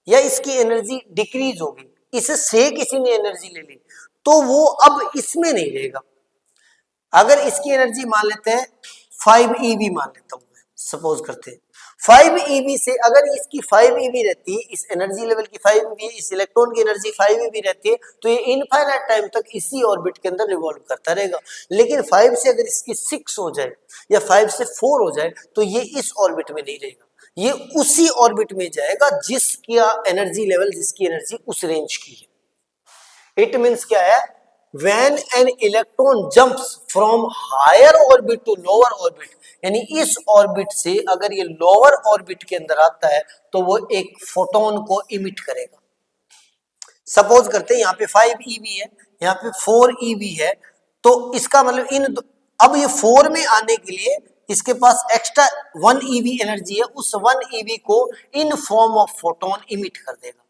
Speaker 1: या इसकी एनर्जी डिक्रीज होगी, इससे किसी ने एनर्जी ले ली, तो वो अब इसमें नहीं रहेगा। अगर इसकी एनर्जी मान लेते हैं 5 eV मान लेता हूं मैं, सपोज करते हैं 5 eV से अगर इसकी 5 eV रहती है, इस एनर्जी लेवल की 5 eV, इस इलेक्ट्रॉन की एनर्जी 5 eV रहती है, तो ये इनफाइनाइट टाइम तक इसी ऑर्बिट के अंदर रिवॉल्व करता रहेगा। लेकिन 5 से अगर इसकी 6 हो जाए या 5 से 4 हो जाए, तो ये इस ऑर्बिट में नहीं रहेगा, ये उसी ऑर्बिट में जाएगा जिसका एनर्जी लेवल, जिसकी एनर्जी उस रेंज की है। इट मींस क्या है, when an electron jumps from higher orbit to lower orbit, यानी इस ऑर्बिट से अगर ये लोअर ऑर्बिट के अंदर आता है तो वो एक फोटोन को इमिट करेगा। सपोज करते हैं यहाँ पे 5 eV है, यहाँ पे 4 eV है, तो इसका मतलब अब ये 4 में आने के लिए इसके पास एक्स्ट्रा 1 eV एनर्जी है, उस 1 eV को in form of photon emit कर देगा।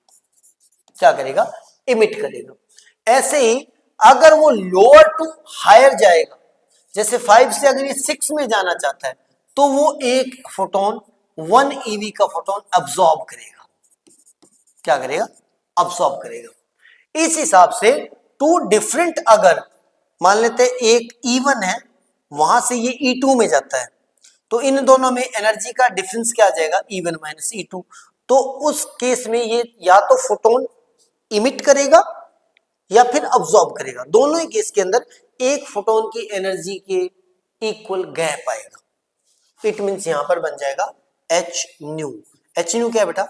Speaker 1: क्या करेगा? इमिट करेगा। ऐसे ही अगर वो लोअर टू हायर जाएगा, जैसे 5 से अगर ये 6 में जाना चाहता है, तो वो एक फोटोन 1 eV का फोटोन अब्सॉर्ब करेगा। क्या करेगा? अब्सॉर्ब करेगा। इस हिसाब से टू डिफरेंट, अगर मान लेते हैं एक E1 है, वहां से ये E2 में जाता है, तो इन दोनों में एनर्जी का डिफरेंस क्या आ जाएगा? E1 minus E2। तो उस केस में ये या तो फोटोन इमिट करेगा या फिर अब्सॉर्ब करेगा। दोनों ही केस के अंदर एक फोटोन की एनर्जी के इक्वल गैप आएगा। इट मींस यहां पर बन जाएगा एच न्यू। एच न्यू क्या है बेटा?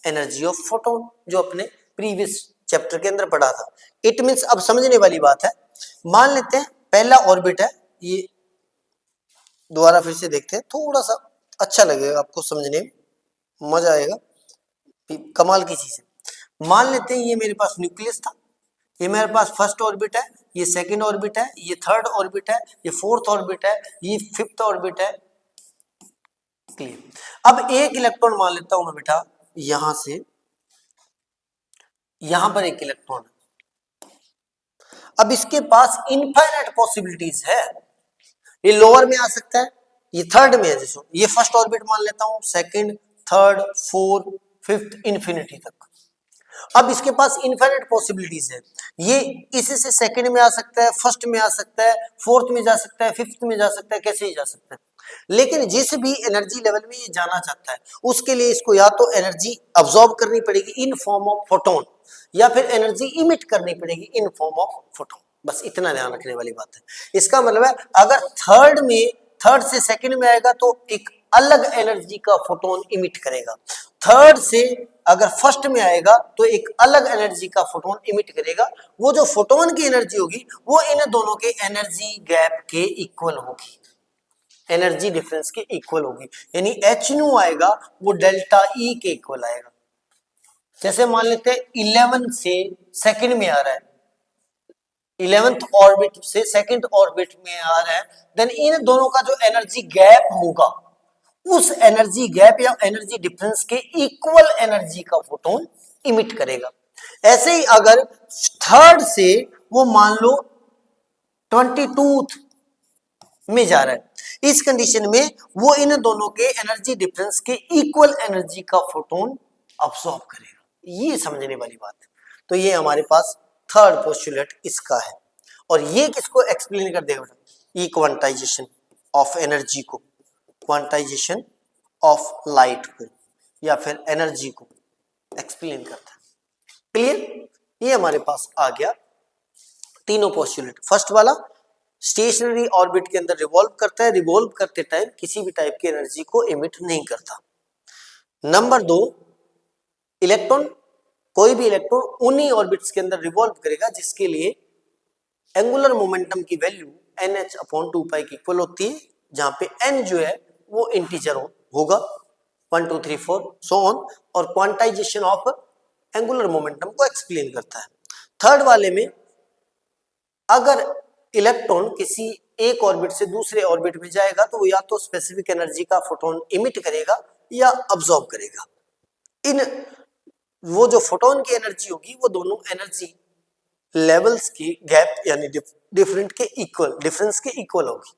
Speaker 1: एनर्जी ऑफ फोटोन, जो अपने प्रीवियस चैप्टर के अंदर पढ़ा था। इट मींस अब समझने वाली बात है, मान लेते हैं पहला ऑर्बिट है, ये दोबारा फिर से देखते हैं, थोड़ा सा अच्छा लगेगा आपको समझने में, मजा आएगा, कमाल की चीज है। मान लेते हैं ये मेरे पास न्यूक्लियस था, ये मेरे पास फर्स्ट ऑर्बिट है, ये सेकंड ऑर्बिट है, ये थर्ड ऑर्बिट है, ये फोर्थ ऑर्बिट है, ये फिफ्थ ऑर्बिट है। क्लियर। अब एक इलेक्ट्रॉन मान लेता हूं मैं बेटा, यहां से यहां पर एक इलेक्ट्रॉन है। अब इसके पास इनफाइनाइट पॉसिबिलिटीज है, ये लोअर में आ सकता है, ये थर्ड में है, जैसे ये फर्स्ट ऑर्बिट मान लेता हूं, second, third, fourth, fifth, infinity तक। अब इसके पास इनफाइनाइट पॉसिबिलिटीज है, ये इसी से सेकंड में आ सकता है, फर्स्ट में आ सकता है, फोर्थ में जा सकता है, फिफ्थ में जा सकता है, कैसे ही जा सकता है। लेकिन जिस भी एनर्जी लेवल में ये जाना चाहता है, उसके लिए इसको या तो एनर्जी अब्सॉर्ब करनी पड़ेगी इन फॉर्म ऑफ फोटोन, या फिर एनर्जी इमिट करनी पड़ेगी इन फॉर्म ऑफ फोटोन। बस इतना ध्यान रखने वाली बात है। इसका मतलब है अगर थर्ड से सेकंड में आएगा तो एक अलग एनर्जी का फोटोन इमिट करेगा, थर्ड से अगर फर्स्ट में आएगा तो एक अलग एनर्जी का फोटोन इमिट करेगा। वो जो फोटोन की एनर्जी होगी वो इन दोनों के एनर्जी गैप के इक्वल होगी, एनर्जी डिफरेंस के इक्वल होगी। यानी एच न्यू आएगा वो डेल्टा ई के इक्वल आएगा। जैसे मान लेते हैं 11 से सेकंड में आ रहा है, 11th ऑर्बिट से सेकंड ऑर्बिट में आ रहा है, देन इन दोनों का जो एनर्जी गैप होगा, उस एनर्जी गैप या एनर्जी डिफरेंस के इक्वल एनर्जी का फोटोन इमिट करेगा। ऐसे ही अगर थर्ड से वो मान लो 22th में जा रहा है, इस कंडीशन में वो इन दोनों के एनर्जी डिफरेंस के इक्वल एनर्जी का फोटोन अब्सॉर्ब करेगा। ये समझने वाली बात है। तो ये हमारे पास थर्ड पोस्टुलेट इसका है, और ये किसको एक्सप्लेन कर देगा? ये क्वांटाइजेशन ऑफ एनर्जी को, क्वांटाइजेशन ऑफ लाइट को या फिर एनर्जी को एक्सप्लेन करता है। क्लियर? ये हमारे पास आ गया तीनों पोस्टुलेट। फर्स्ट वाला स्टेशनरी ऑर्बिट के अंदर रिवॉल्व करता है, रिवॉल्व करते टाइम किसी भी टाइप की एनर्जी को इमिट नहीं करता। नंबर 2, इलेक्ट्रॉन, कोई भी इलेक्ट्रॉन उन्हीं ऑर्बिट्स के अंदर रिवॉल्व करेगा जिसके लिए एंगुलर मोमेंटम की वैल्यू nh/2π की इक्वल होती है, जहां पे n जो है वो इंटीजर होगा, 1 2 3 4 सो ऑन, और क्वांटाइजेशन ऑफ एंगुलर मोमेंटम को एक्सप्लेन करता है। थर्ड वाले में अगर इलेक्ट्रॉन किसी एक ऑर्बिट से दूसरे ऑर्बिट में जाएगा तो वो या तो स्पेसिफिक एनर्जी का फोटोन इमिट करेगा या अब्सॉर्ब करेगा। इन वो जो फोटोन की एनर्जी होगी वो दोनों एनर्जी लेवल्स की गैप यानी डिफरेंट के इक्वल, डिफरेंस के इक्वल होगी।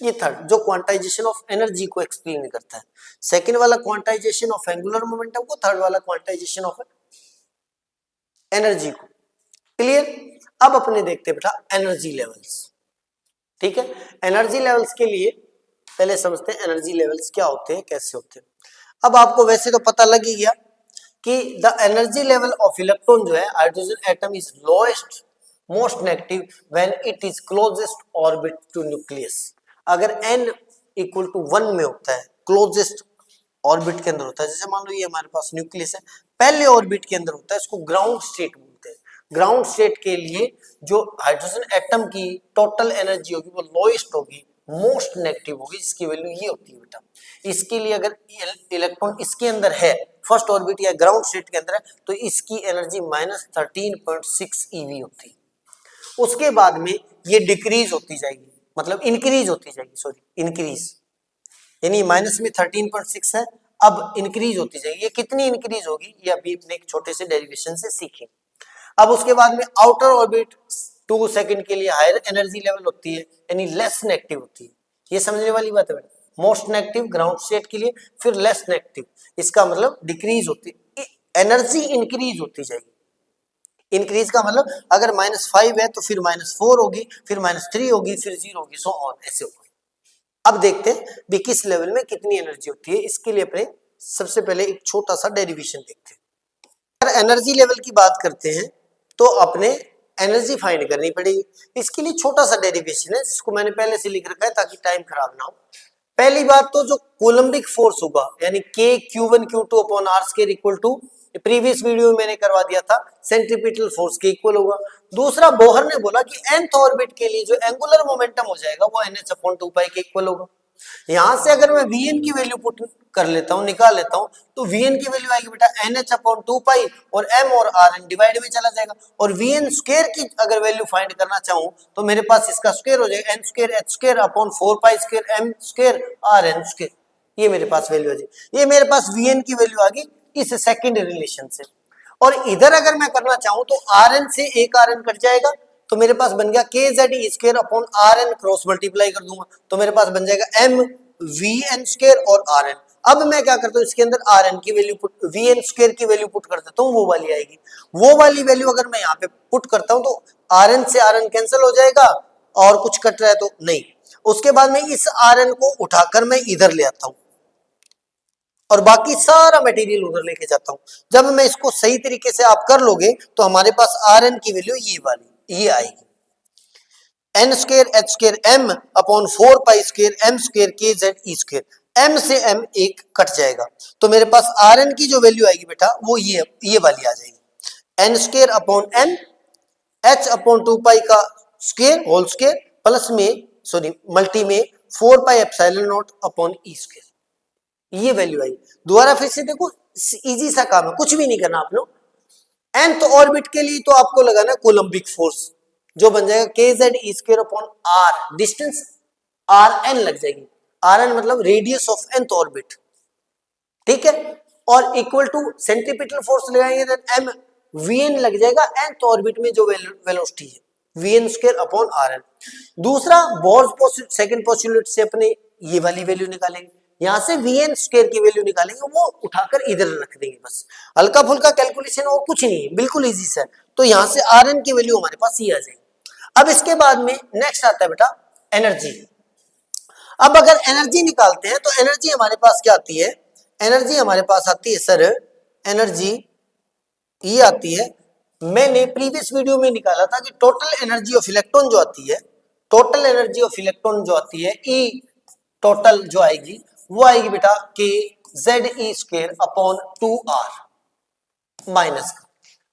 Speaker 1: ये थर्ड जो क्वांटाइजेशन ऑफ एनर्जी को एक्सप्लेन करता है। सेकंड वाला क्वांटाइजेशन ऑफ एंगुलर मोमेंटम को, थर्ड वाला क्वांटाइजेशन ऑफ एनर्जी को। क्लियर? अब अपने देखते बेटा एनर्जी लेवल्स। ठीक है, एनर्जी लेवल्स के लिए पहले समझते हैं एनर्जी लेवल्स क्या होते हैं, कैसे होते हैं। अब आपको वैसे तो पता लग ही गया कि the energy level of electron जो है hydrogen atom is lowest most negative when it is closest orbit to nucleus. अगर n इक्वल टू 1 में होता है, क्लोजेस्ट ऑर्बिट के अंदर होता है, जैसे मान लो ये हमारे पास न्यूक्लियस है, पहले ऑर्बिट के अंदर होता है, इसको ग्राउंड स्टेट बोलते हैं। ग्राउंड स्टेट के लिए जो हाइड्रोजन एटम की टोटल एनर्जी होगी वो लोएस्ट होगी, मोस्ट नेगेटिव होगी, जिसकी वैल्यू ये होती है बेटा। इसके लिए अगर इलेक्ट्रॉन इसके अंदर है, फर्स्ट ऑर्बिट या ग्राउंड स्टेट के अंदर है, तो इसकी एनर्जी -13.6 eV होती है। उसके बाद में ये डिक्रीज होती जाएगी, मतलब इंक्रीज होती जाएगी, सॉरी इंक्रीज, यानी माइनस में 13.6 है, अब इंक्रीज होती जाएगी। ये कितनी इंक्रीज होगी ये अभी अपने एक छोटे से डेरिवेशन से सीखेंगे। अब उसके बाद में आउटर ऑर्बिट 2 सेकंड के लिए हायर एनर्जी लेवल होती है, यानी लेस नेगेटिव होती है। ये समझने वाली बात है बेटा। मोस्ट नेगेटिव ग्राउंड स्टेट के लिए, फिर लेस नेगेटिव, इसका मतलब डिक्रीज होती, एनर्जी इंक्रीज होती जाएगी। इंक्रीज का मतलब अगर -5 है तो फिर -4 होगी, फिर -3 होगी, फिर 0 होगी, सो ऑन, ऐसे होगा। अब देखते हैं भी किस लेवल में कितनी एनर्जी होती है। इसके लिए अपने सबसे पहले एक छोटा सा डेरिवेशन देखते हैं। अगर एनर्जी लेवल की बात करते हैं तो अपने एनर्जी फाइंड करनी पड़ेगी। इसके लिए छोटा सा डेरिवेशन है जिसको मैंने पहले से लिख रखा है ताकि टाइम खराब ना हो। पहली बात तो जो कोलम्बिक फोर्स होगा यानी K Q1 Q2 upon R square equal to, previous video में मैंने करवा दिया था, सेंट्रीपिटल फोर्स के इक्वल होगा। दूसरा, बोहर ने बोला कि nth ऑर्बिट के लिए जो एंगुलर मोमेंटम हो जाएगा वो NH अपॉन 2 पाई के इक्वल होगा। यहां से अगर मैं Vn की वैल्यू पुट कर लेता हूं, निकाल लेता हूं, तो Vn की वैल्यू आएगी बेटा NH अपॉन 2 पाई और M और Rn डिवाइड में चला जाएगा। और Vn स्क्वायर की अगर वैल्यू फाइंड करना चाहूं तो मेरे पास इसका स्क्वायर हो जाएगा, n square h square upon 4 pi square M square Rn square. ये मेरे पास वैल्यू आ जाएगी। ये मेरे पास Vn की वैल्यू आ गई इस सेकंड रिलेशन से। और इधर अगर मैं करना चाहूं तो Rn से एक Rn कट जाएगा तो मेरे पास बन गया KZ square upon Rn cross multiply कर दूंगा तो मेरे पास बन जाएगा M Vn स्क्वायर और Rn। अब मैं क्या करता हूं, इसके अंदर Rn की वैल्यू पुट, Vn स्क्वायर की वैल्यू पुट कर देता हूं, वो वाली आएगी। वो वाली वैल्यू अगर मैं यहाँ पे पुट करता हूं तो Rn से Rn कैंसिल हो जाएगा और कुछ कट रहा है तो नहीं। उसके बाद में इस Rn को उठाकर मैं इधर ले आता हूं और बाकी सारा मटेरियल उधर लेके जाता हूं। जब मैं इसको सही तरीके से आप कर लोगे तो हमारे पास Rn की वैल्यू ये वाली ये आएगी, n square h square m upon 4 pi square m square kz e square. m से m एक कट जाएगा तो मेरे पास Rn की जो वैल्यू आएगी बेटा वो ये वाली आ जाएगी, n square upon m h upon 2 पाई का स्क्वायर होल स्क्वायर प्लस में सॉरी मल्टी में 4 pi epsilon not upon e square. ये वैल्यू आई। दोबारा फिर से देखो, इजी सा काम है, कुछ भी नहीं करना आप लोग। nth ऑर्बिट के लिए तो आपको लगाना कोलम्बिक फोर्स जो बन जाएगा kz e square upon r, distance rn लग जाएगी, rn मतलब रेडियस ऑफ nth ऑर्बिट, ठीक है। और इक्वल टू सेंट्रीपिटल फोर्स लगाएंगे तो m vn लग जाएगा nth ऑर्बिट में जो वेलोसिटी है vn स्क्वायर अपॉन rn। दूसरा, बोर्स सेकंड पोस्टुलेट से अपने ये वाली वैल्यू निकालेंगे, यहां से Vn स्क्वायर की वैल्यू निकालेंगे, वो उठाकर इधर रख देंगे, बस हल्का फुल्का कैलकुलेशन और कुछ नहीं है, बिल्कुल इजी सा है। तो यहां से Rn की वैल्यू हमारे पास ये आ जाएगी। अब इसके बाद में नेक्स्ट आता है बेटा एनर्जी। अब अगर एनर्जी निकालते हैं तो एनर्जी हमारे पास क्या आती है, एनर्जी हमारे पास आती है सर, एनर्जी ये आती है, मैंने प्रीवियस वीडियो में निकाला था कि टोटल एनर्जी ऑफ इलेक्ट्रॉन जो आती है, टोटल एनर्जी ऑफ इलेक्ट्रॉन जो आती है ई टोटल जो आएगी वो आएगी बेटा के Z E square upon 2r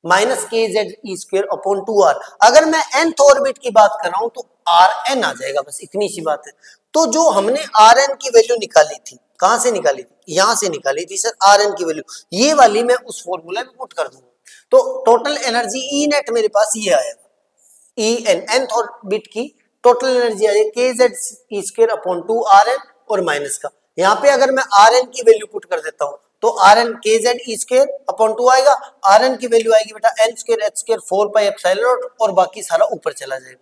Speaker 1: minus के Z E square upon 2r। अगर मैं nth ऑर्बिट की बात कर रहा हूं तो Rn आ जाएगा, बस इतनी सी बात है। तो जो हमने Rn की वैल्यू निकाली थी, कहां से निकाली थी, यहां से निकाली थी सर Rn की वैल्यू, ये वाली मैं उस फॉर्मूला में पुट कर दूंगा तो टोटल एनर्जी ई नेट मेरे पास ये आएगा, ई एन nth ऑर्बिट की टोटल एनर्जी आ जाएगी के Z E square upon 2Rn और माइनस का, यहाँ पे अगर मैं Rn की वैल्यू पुट कर देता हूं तो Rn के जेड ई स्क्वायर अपॉन 2 आएगा, Rn की वैल्यू आएगी बेटा n square h square 4 pi epsilon not और बाकी सारा ऊपर चला जाएगा,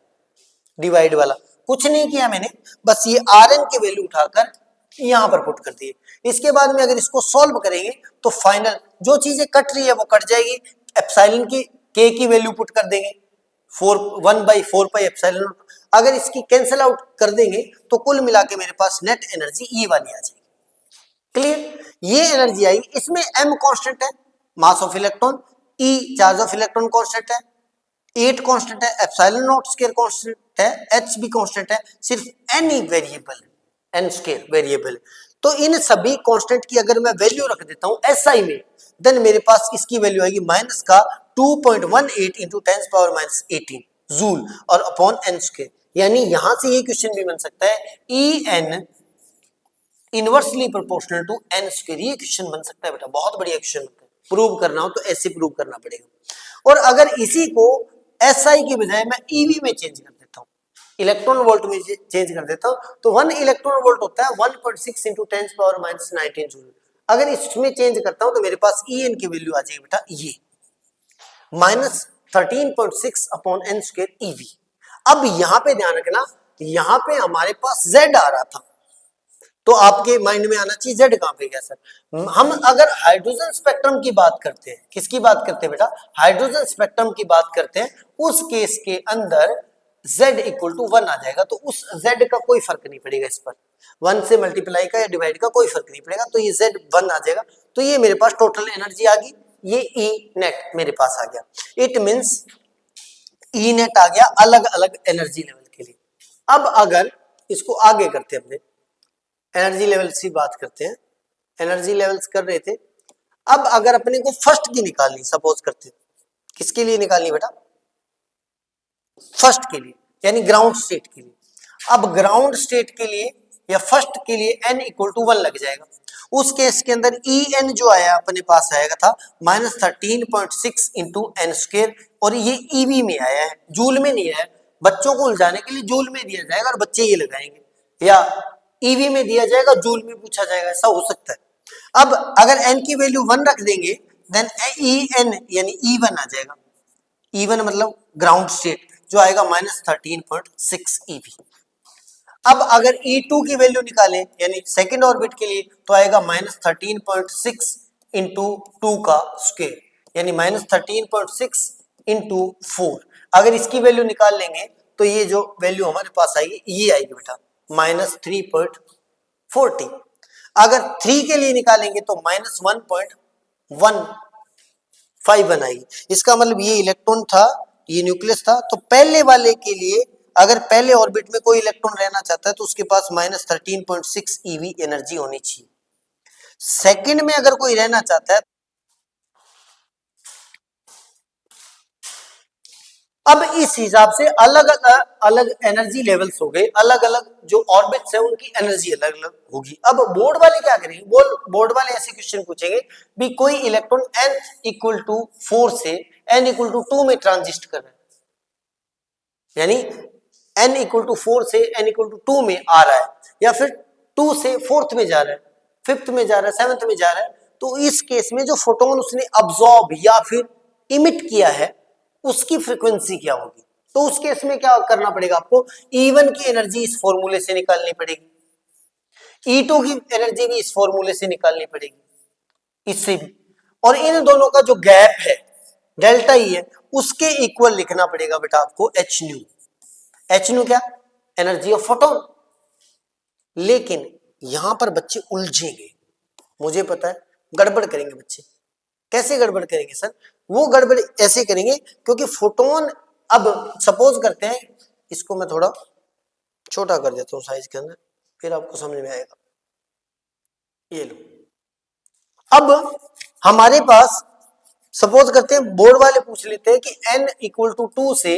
Speaker 1: डिवाइड वाला कुछ नहीं किया मैंने, बस ये Rn की वैल्यू उठाकर यहां पर पुट कर दी। इसके बाद में अगर इसको सॉल्व करेंगे तो फाइनल जो चीजें कट रही है वो कट जाएगी, एप्सिलॉन की k की वैल्यू पुट कर देंगे 1/4 पाई एप्सिलॉन नॉट, अगर इसकी कैंसिल आउट कर देंगे तो कुल मिला के मेरे पास नेट एनर्जी ये वाली आ जाएगी। क्लियर, ये एनर्जी आई, इसमें m कांस्टेंट है mass of electron, e charge of electron constant है, 8 कांस्टेंट है, एप्सिलॉन नॉट स्क्वायर कांस्टेंट है, h भी कांस्टेंट है, सिर्फ n ही वेरिएबल n स्क्वायर वेरिएबल। तो इन सभी कांस्टेंट की अगर मैं वैल्यू रख देता हूं SI में, देन मेरे पास इसकी वैल्यू आएगी माइनस का 2.18 इंटू 10⁻⁻18 जूल और अपॉन n स्क्वायर। यानी यहां से ये क्वेश्चन भी बन सकता है En inversely proportional to n square, ये क्वेश्चन बन सकता है बेटा, बहुत बढ़िया क्वेश्चन बनता है। प्रूव करना हो तो ऐसे प्रूव करना पड़ेगा। और अगर इसी को SI की बजाय मैं EV में चेंज कर देता हूं, इलेक्ट्रॉन वोल्ट में चेंज कर देता हूं तो 1 इलेक्ट्रॉन वोल्ट होता है 1.6 इंटू 10⁻⁻19 जूल। अगर इसमें चेंज करता हूं तो मेरे पास En की वैल्यू आ जाएगी बेटा ये minus 13.6 upon n square EV। अब यहां पे ध्यान रखना, यहां पे हमारे पास Z आ रहा था, तो आपके माइंड में आना चाहिए जेड कहां पे गया सर। हम अगर हाइड्रोजन स्पेक्ट्रम की बात करते हैं, किसकी बात करते हैं बेटा, हाइड्रोजन स्पेक्ट्रम की बात करते हैं, उस केस के अंदर z इक्वल टू 1 आ जाएगा। तो उस z का कोई फर्क नहीं पड़ेगा इस पर, 1 से मल्टीप्लाई का या डिवाइड का कोई फर्क नहीं पड़ेगा, तो ये z 1 आ जाएगा। तो ये मेरे पास टोटल एनर्जी आ गई, ये ई नेट मेरे पास आ गया। इट मींस ई नेट आ गया अलग अलग एनर्जी लेवल के लिए। अब अगर इसको आगे करते हैं, अपने एनर्जी लेवल्स की बात करते हैं, एनर्जी लेवल्स कर रहे थे। अब अगर अपने को फर्स्ट की निकालनी, सपोज करते हैं, किसके लिए निकालनी बेटा, फर्स्ट के लिए, यानी ग्राउंड स्टेट के लिए। अब ग्राउंड स्टेट के लिए या फर्स्ट के लिए n इक्वल टू 1 लग जाएगा। उस केस के अंदर En जो आया अपने पास आएगा था -13.6 इंटू एन स्क्वायर, और ये EV में आया है, जूल में नहीं आया। बच्चों को उलझाने के लिए जूल में दिया जाएगा और बच्चे ये लगाएंगे, या EV में दिया जाएगा जूल में पूछा जाएगा, ऐसा हो सकता है। अब अगर n की वैल्यू 1 रख देंगे देन En यानी E1 आ जाएगा। E1 मतलब ग्राउंड स्टेट, जो आएगा -13.6 EV। अब अगर E2 की वैल्यू निकालें यानी सेकेंड ऑर्बिट के लिए, तो आएगा -13.6 इंटू 2 का स्क्वायर, यानी -13.6 इंटू 4। अगर इसकी वैल्यू निकाल लेंगे तो ये जो वैल्यू हमारे पास आएगी ये आएगी बेटा -3.40। अगर 3 के लिए निकालेंगे तो -1.15 बनाएगी। इसका मतलब ये इलेक्ट्रॉन था, ये न्यूक्लियस था, तो पहले वाले के लिए अगर पहले ऑर्बिट में कोई इलेक्ट्रॉन रहना चाहता है तो उसके पास -13.6 EV एनर्जी होनी चाहिए। सेकंड में अगर कोई रहना चाहता है, अब इस हिसाब से अलग अलग एनर्जी लेवल्स हो गए, अलग अलग जो ऑर्बिट्स है उनकी एनर्जी अलग अलग होगी। अब बोर्ड वाले क्या करेंगे, बोर्ड वाले ऐसे क्वेश्चन पूछेंगे भी कोई इलेक्ट्रॉन n इक्वल टू 4 से n इक्वल टू 2 में ट्रांजिस्ट कर रहा है, यानी n इक्वल टू 4 से n इक्वल टू 2 में आ रहा है, या फिर 2 से 4th में जा रहा है, 5th में जा रहा है, 7th में जा रहा है, तो इस केस में जो फोटोन उसने अब्सॉर्ब या फिर इमिट किया है उसकी फ्रीक्वेंसी क्या होगी। तो उस केस में क्या करना पड़ेगा आपको, E1 की एनर्जी इस फॉर्मूले से निकालनी पड़ेगी, E2 की एनर्जी भी इस फॉर्मूले से निकालनी पड़ेगी, इससे भी, और इन दोनों का जो गैप है डेल्टा ई है उसके इक्वल लिखना पड़ेगा बेटा आपको h न्यू। h न्यू क्या, एनर्जी ऑफ फोटोन। लेकिन यहां पर बच्चे उलझेंगे, मुझे पता है गड़बड़ करेंगे बच्चे। कैसे गड़बड़ करेंगे सर, वो गड़बड़ ऐसे करेंगे क्योंकि फोटोन, अब सपोज करते हैं, इसको मैं थोड़ा छोटा कर देता हूं साइज के अंदर, फिर आपको समझ में आएगा। ये लो, अब हमारे पास सपोज करते हैं, बोर्ड वाले पूछ लेते हैं कि n इक्वल टू 2 से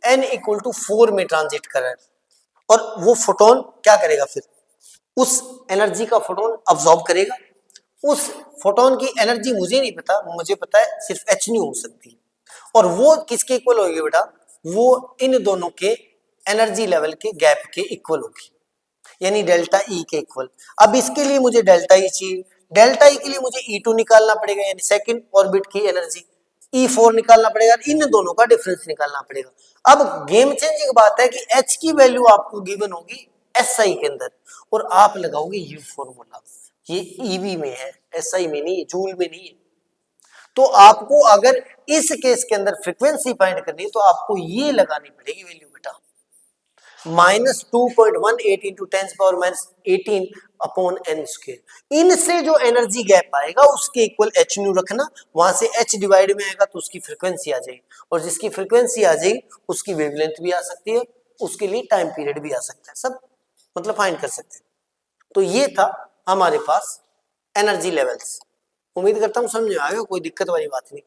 Speaker 1: n इक्वल टू 4 में ट्रांजिट कर रहा है, और वो फोटोन क्या करेगा, फिर उस एनर्जी का फोटोन अब्सॉर्ब करेगा। उस फोटोन की एनर्जी मुझे नहीं पता, मुझे पता है सिर्फ h न्यू हो सकती है, और वो किसके इक्वल होगी बेटा, वो इन दोनों के एनर्जी लेवल के गैप के इक्वल होगी, यानी डेल्टा ई के इक्वल। अब इसके लिए मुझे डेल्टा ई चाहिए, डेल्टा ई के लिए मुझे E2 निकालना पड़ेगा, यानी सेकंड ऑर्बिट की एनर्जी, E4 निकालना पड़ेगा, इन दोनों का डिफरेंस निकालना पड़ेगा। अब गेम चेंजिंग बात है कि H की वैल्यू आपको गिवन होगी SI के अंदर, और आप लगाओगे ये फॉर्मूला, ये EV में है, SI में नहीं है, जूल में नहीं है। तो आपको अगर इस केस के अंदर फ्रीक्वेंसी फाइंड करनी है तो आपको ये लगानी पड़ेगी वैल्यू बेटा, -2.18 इंटू 10⁻18 अपॉन n स्क्वायर। इनसे जो एनर्जी गैप आएगा उसके इक्वल h न्यू रखना, वहां से h डिवाइड में आएगा तो उसकी फ्रीक्वेंसी आ जाएगी, और जिसकी फ्रीक्वेंसी आ जाएगी उसकी वेवलेंथ भी आ सकती है, उसके लिए टाइम पीरियड भी आ सकता है, सब मतलब फाइंड कर सकते हैं। तो ये था हमारे पास एनर्जी लेवल्स। उम्मीद करता हूं समझ में आ गया, कोई दिक्कत वाली बात नहीं।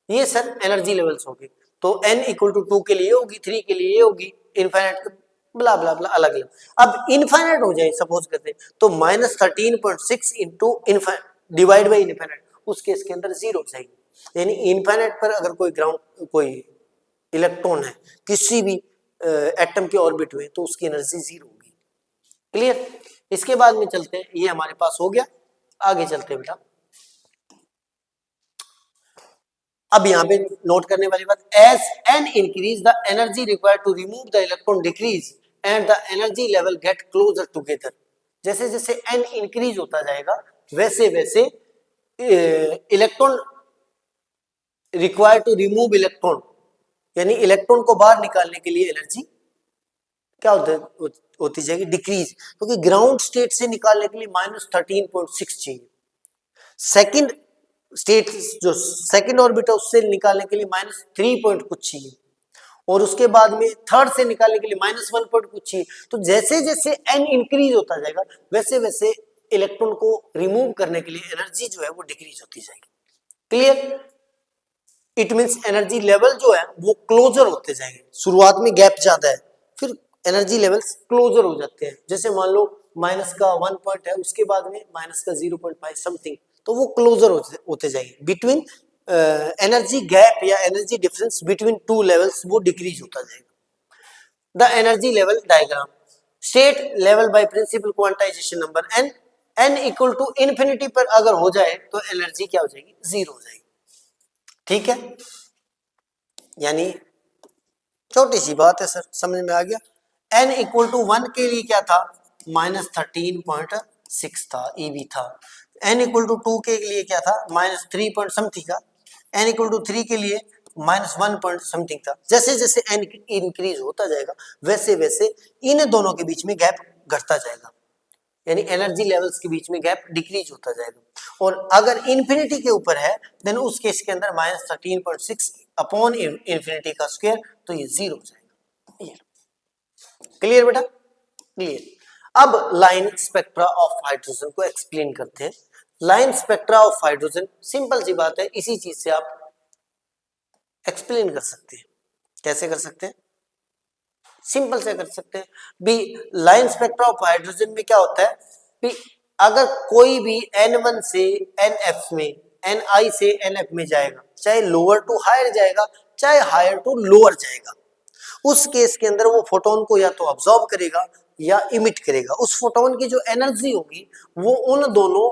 Speaker 1: ये सर एनर्जी लेवल्स होगी, तो n इक्वल टू 2 के लिए होगी, 3 के लिए होगी, इनफाइनाइट ब्ला ब्ला ब्ला अलग अलग। अब इनफाइनाइट हो जाए सपोज करते तो -13.6 इंटू डिवाइड बाई इनफाइनाइट, उस केस के अंदर 0 जाएगी, यानी इनफाइनाइट पर अगर कोई ग्राउंड कोई इलेक्ट्रॉन है किसी भी एटम के ऑर्बिट में तो उसकी एनर्जी 0 होगी। क्लियर। इसके बाद में चलते हैं, ये हमारे पास हो गया, आगे चलते हैं बेटा। अब यहां पे नोट करने वाली बात, as n increase the energy required to remove the electron decrease and the energy level get closer together. जैसे जैसे n इंक्रीज होता जाएगा वैसे वैसे electron required to remove electron, यानी इलेक्ट्रॉन को बाहर निकालने के लिए एनर्जी क्या होती जाएगी, डिक्रीज, क्योंकि ग्राउंड स्टेट से निकालने के लिए -13.6 चाहिए, सेकंड स्टेट जो सेकंड ऑर्बिट है उससे निकालने के लिए -3 पॉइंट कुछ चाहिए, और उसके बाद में थर्ड से निकालने के लिए -1 पॉइंट कुछ चाहिए। तो जैसे जैसे n इंक्रीज होता जाएगा वैसे वैसे इलेक्ट्रॉन को रिमूव करने के लिए एनर्जी जो है वो डिक्रीज होती जाएगी। Clear? It means energy level जो है वो क्लोजर होते जाएंगे, शुरुआत में गैप ज्यादा है, फिर एनर्जी लेवल्स क्लोजर हो जाते हैं। जैसे मान लो माइनस का 1 पॉइंट है, उसके बाद में माइनस का 0.5 समथिंग, तो वो क्लोजर होते जाएंगे। बिटवीन एनर्जी गैप या energy difference between two levels वो डिक्रीज होता जाएगा। The energy level diagram state level by principal quantization number n equal to infinity पर अगर हो जाए तो एनर्जी क्या हो जाएगी, जीरो हो जाएगी। ठीक है, यानी छोटी सी बात है सर, समझ में आ गया। n इक्वल टू 1 के लिए क्या था, -13.6 था, EV था। n इक्वल टू 2 के लिए क्या था, -3 पॉइंट समथिंग था। n इक्वल टू 3 के लिए -1 पॉइंट समथिंग था। जैसे जैसे n इंक्रीज होता जाएगा वैसे वैसे इन दोनों के बीच में गैप घटता जाएगा, यानी एनर्जी लेवल्स के बीच में गैप डिक्रीज होता जाएगा। और अगर इन्फिनिटी के ऊपर है देन उस केस के अंदर -13.6 अपॉन इन्फिनिटी का स्क्वायर, तो ये 0 हो जाएगा। क्लियर बेटा? क्लियर। अब लाइन स्पेक्ट्रा ऑफ हाइड्रोजन को एक्सप्लेन करते हैं। Line spectra of hydrogen simple सी बात है, इसी चीज से आप एक्सप्लेन कर सकते हैं। कैसे कर सकते हैं? सिंपल से कर सकते हैं भी। लाइन स्पेक्ट्रा ऑफ हाइड्रोजन में क्या होता है भी, अगर कोई भी N1 से NF में, Ni से NF में जाएगा, चाहे लोअर टू हायर जाएगा चाहे हायर टू लोअर जाएगा, उस केस के अंदर वो फोटोन को या तो अब्सॉर्ब करेगा या इमिट करेगा। उस फोटोन की जो एनर्जी होगी वो उन दोनों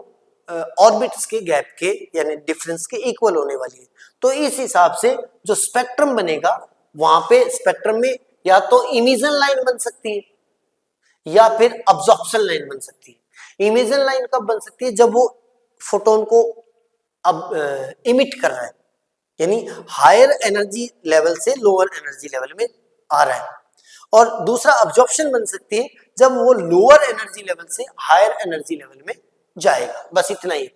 Speaker 1: ऑर्बिट्स के गैप के यानी डिफरेंस के इक्वल होने वाली है। तो इस हिसाब से जो स्पेक्ट्रम बनेगा वहां पे स्पेक्ट्रम में या तो इमिशन लाइन बन सकती है या फिर अब्जॉर्प्शन लाइन बन सकती है। इमिशन लाइन कब बन सकती है, जब वो फोटोन को अब इमिट कर रहा है, यानी हायर एनर्जी लेवल से लोअर एनर्जी लेवल में आ रहा है। और दूसरा अब्जॉर्प्शन बन सकती है जब वो लोअर एनर्जी लेवल से हायर एनर्जी लेवल में जाएगा। बस इतना ही।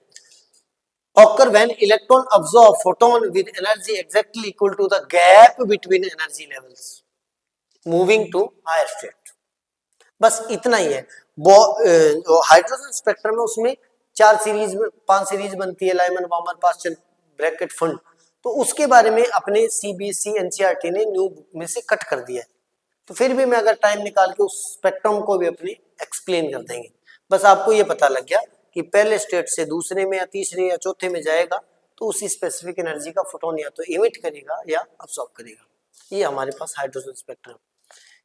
Speaker 1: occur when electron absorb photon with energy exactly equal to the gap between energy levels moving to higher state। बस इतना ही है। हाइड्रोजन स्पेक्ट्रम में उसमें 4 सीरीज में 5 सीरीज बनती है, लाइमन वामर पास्चल ब्रैकेट फंड, तो उसके बारे में अपने CBSE NCERT ने न्यू बुक में से कट कर दिया है। तो फिर भी मैं अगर टाइम निकाल के उस स्पेक्ट्रम को भी अपने एक्सप्लेन कर देंगे। बस आपको ये पता लग गया कि पहले स्टेट से दूसरे में या तीसरे या चौथे में जाएगा तो उसी स्पेसिफिक एनर्जी का फोटोन या तो इमिट करेगा या अब्सॉर्ब करेगा। ये हमारे पास हाइड्रोजन स्पेक्ट्रम।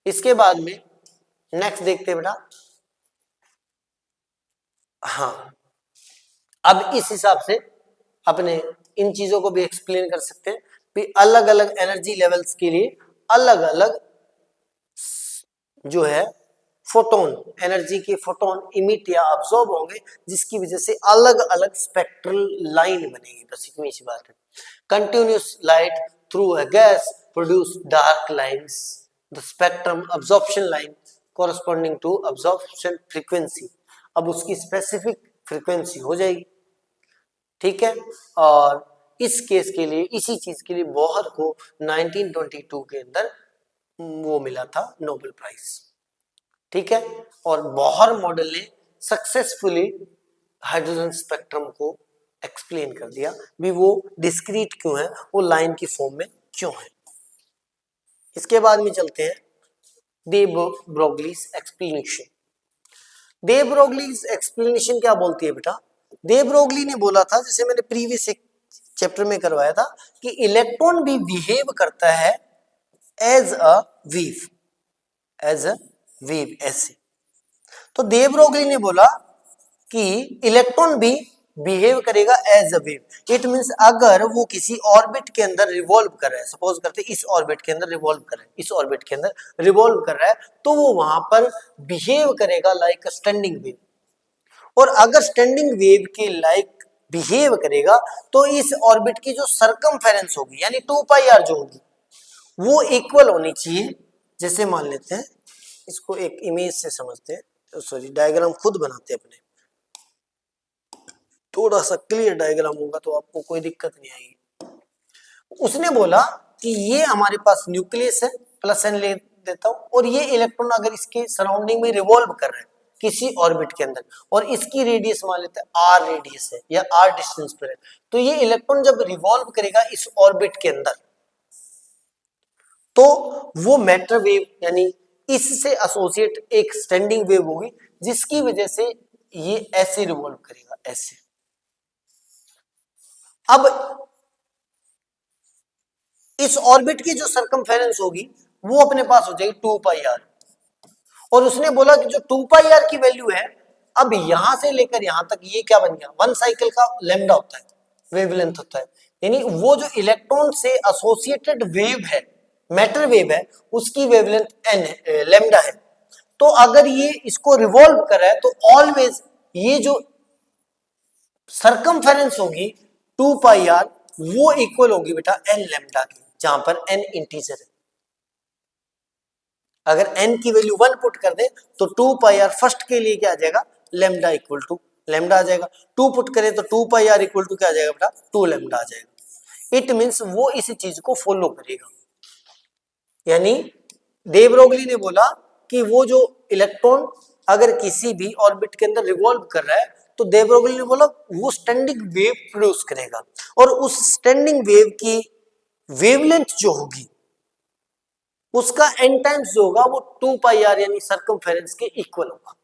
Speaker 1: इसके बाद में नेक्स्ट देखते हैं बेटा। हाँ, अब इस हिसाब से अपने इन चीजों को भी एक्सप्लेन कर सकते हैं भी अलग अलग एनर्जी लेवल्स के लिए अलग अलग जो है फोटोन एनर्जी के फोटोन इमिट या अब्सॉर्ब होंगे, जिसकी वजह से अलग अलग स्पेक्ट्रल लाइन बनेगी। बस इतनी सी बात है। Continuous light through a gas produce dark lines, the spectrum absorption line corresponding to absorption frequency. अब उसकी स्पेसिफिक फ्रीक्वेंसी हो जाएगी, ठीक है। और इस केस के लिए इसी चीज के लिए बोहर को 1922 के अंदर वो मिला था नोबेल प्राइज, ठीक है। और बोहर मॉडल ने सक्सेसफुली हाइड्रोजन स्पेक्ट्रम को एक्सप्लेन कर दिया भी वो डिस्क्रीट क्यों है, वो लाइन की फॉर्म में क्यों है। इसके बाद में चलते हैं दे ब्रोगलीज एक्सप्लेनेशन। दे ब्रोगलीज एक्सप्लेनेशन क्या बोलती है बेटा? दे ब्रोगली ने बोला था, जैसे मैंने प्रीवियस एक चैप्टर में करवाया था, कि इलेक्ट्रॉन भी बिहेव करता है as a wave, as a wave ऐसे। तो दे ब्रोगली ने बोला कि इलेक्ट्रॉन भी बिहेव करेगा as a wave. It means अगर वो किसी ऑर्बिट के अंदर रिवॉल्व कर रहा है, सपोज करते इस ऑर्बिट के अंदर रिवॉल्व कर रहा है, इस ऑर्बिट के अंदर रिवॉल्व कर रहा है, तो वो वहां पर बिहेव करेगा लाइक अ स्टैंडिंग वेव। और अगर स्टैंडिंग वेव के लाइक बिहेव करेगा तो इस ऑर्बिट की जो सरकमफेरेंस होगी यानी 2πr जो होगी वो इक्वल होनी चाहिए। जैसे मान लेते हैं, इसको एक इमेज से समझते हैं, सॉरी डायग्राम खुद बनाते हैं अपने, थोड़ा सा क्लियर डायग्राम होगा तो आपको कोई दिक्कत नहीं आएगी। उसने बोला कि ये हमारे पास न्यूक्लियस है, प्लस एन ले देता हूं, और ये इलेक्ट्रॉन अगर इसके सराउंडिंग में रिवॉल्व कर रहे हैं किसी ऑर्बिट के अंदर, और इसकी रेडियस मान लेते हैं आर रेडियस है या आर डिस्टेंस पर है, तो ये इलेक्ट्रॉन जब रिवॉल्व करेगा इस ऑर्बिट के अंदर तो वो मैटर वेव यानी इससे एसोसिएट एक स्टैंडिंग वेव होगी, जिसकी वजह से ये ऐसे रिवॉल्व करेगा, ऐसे। अब इस ऑर्बिट की जो सरकमफेरेंस होगी वो अपने पास हो जाएगी 2πr, और उसने बोला कि जो 2πr की वैल्यू है, अब यहां से लेकर यहां तक ये क्या बन गया, वन साइकिल का लैम्डा होता है, वेवलेंथ होता है, यानी वो जो इलेक्ट्रॉन से एसोसिएटेड वेव है, मैटर वेव है, उसकी वेवलेंथ एन लैम्डा है। तो अगर ये इसको रिवॉल्व कर रहा है तो ऑलवेज ये जो सरकमफेरेंस होगी 2πr वो इक्वल होगी बेटा एन लैम्डा की, जहां पर एन इंटीजर है। अगर n की वैल्यू 1 पुट कर दे तो 2πr फर्स्ट के लिए क्या आ जाएगा, लैम्डा इक्वल टू लैम्डा आ जाएगा। 2 पुट करें तो 2πr इक्वल टू क्या आ जाएगा बेटा, 2 लैम्डा आ जाएगा। इट मींस वो इस चीज को फॉलो करेगा। यानी डे ब्रोगली ने बोला कि वो जो इलेक्ट्रॉन अगर किसी भी ऑर्बिट के अंदर रिवॉल्व कर रहा है तो डे ब्रोगली ने बोला वो स्टैंडिंग वेव प्रोड्यूस करेगा, और उस स्टैंडिंग वेव की वेवलेंथ जो होगी उसका एन टाइम्स जो होगा वो 2πr यानी सरकमफेरेंस के इक्वल होगा।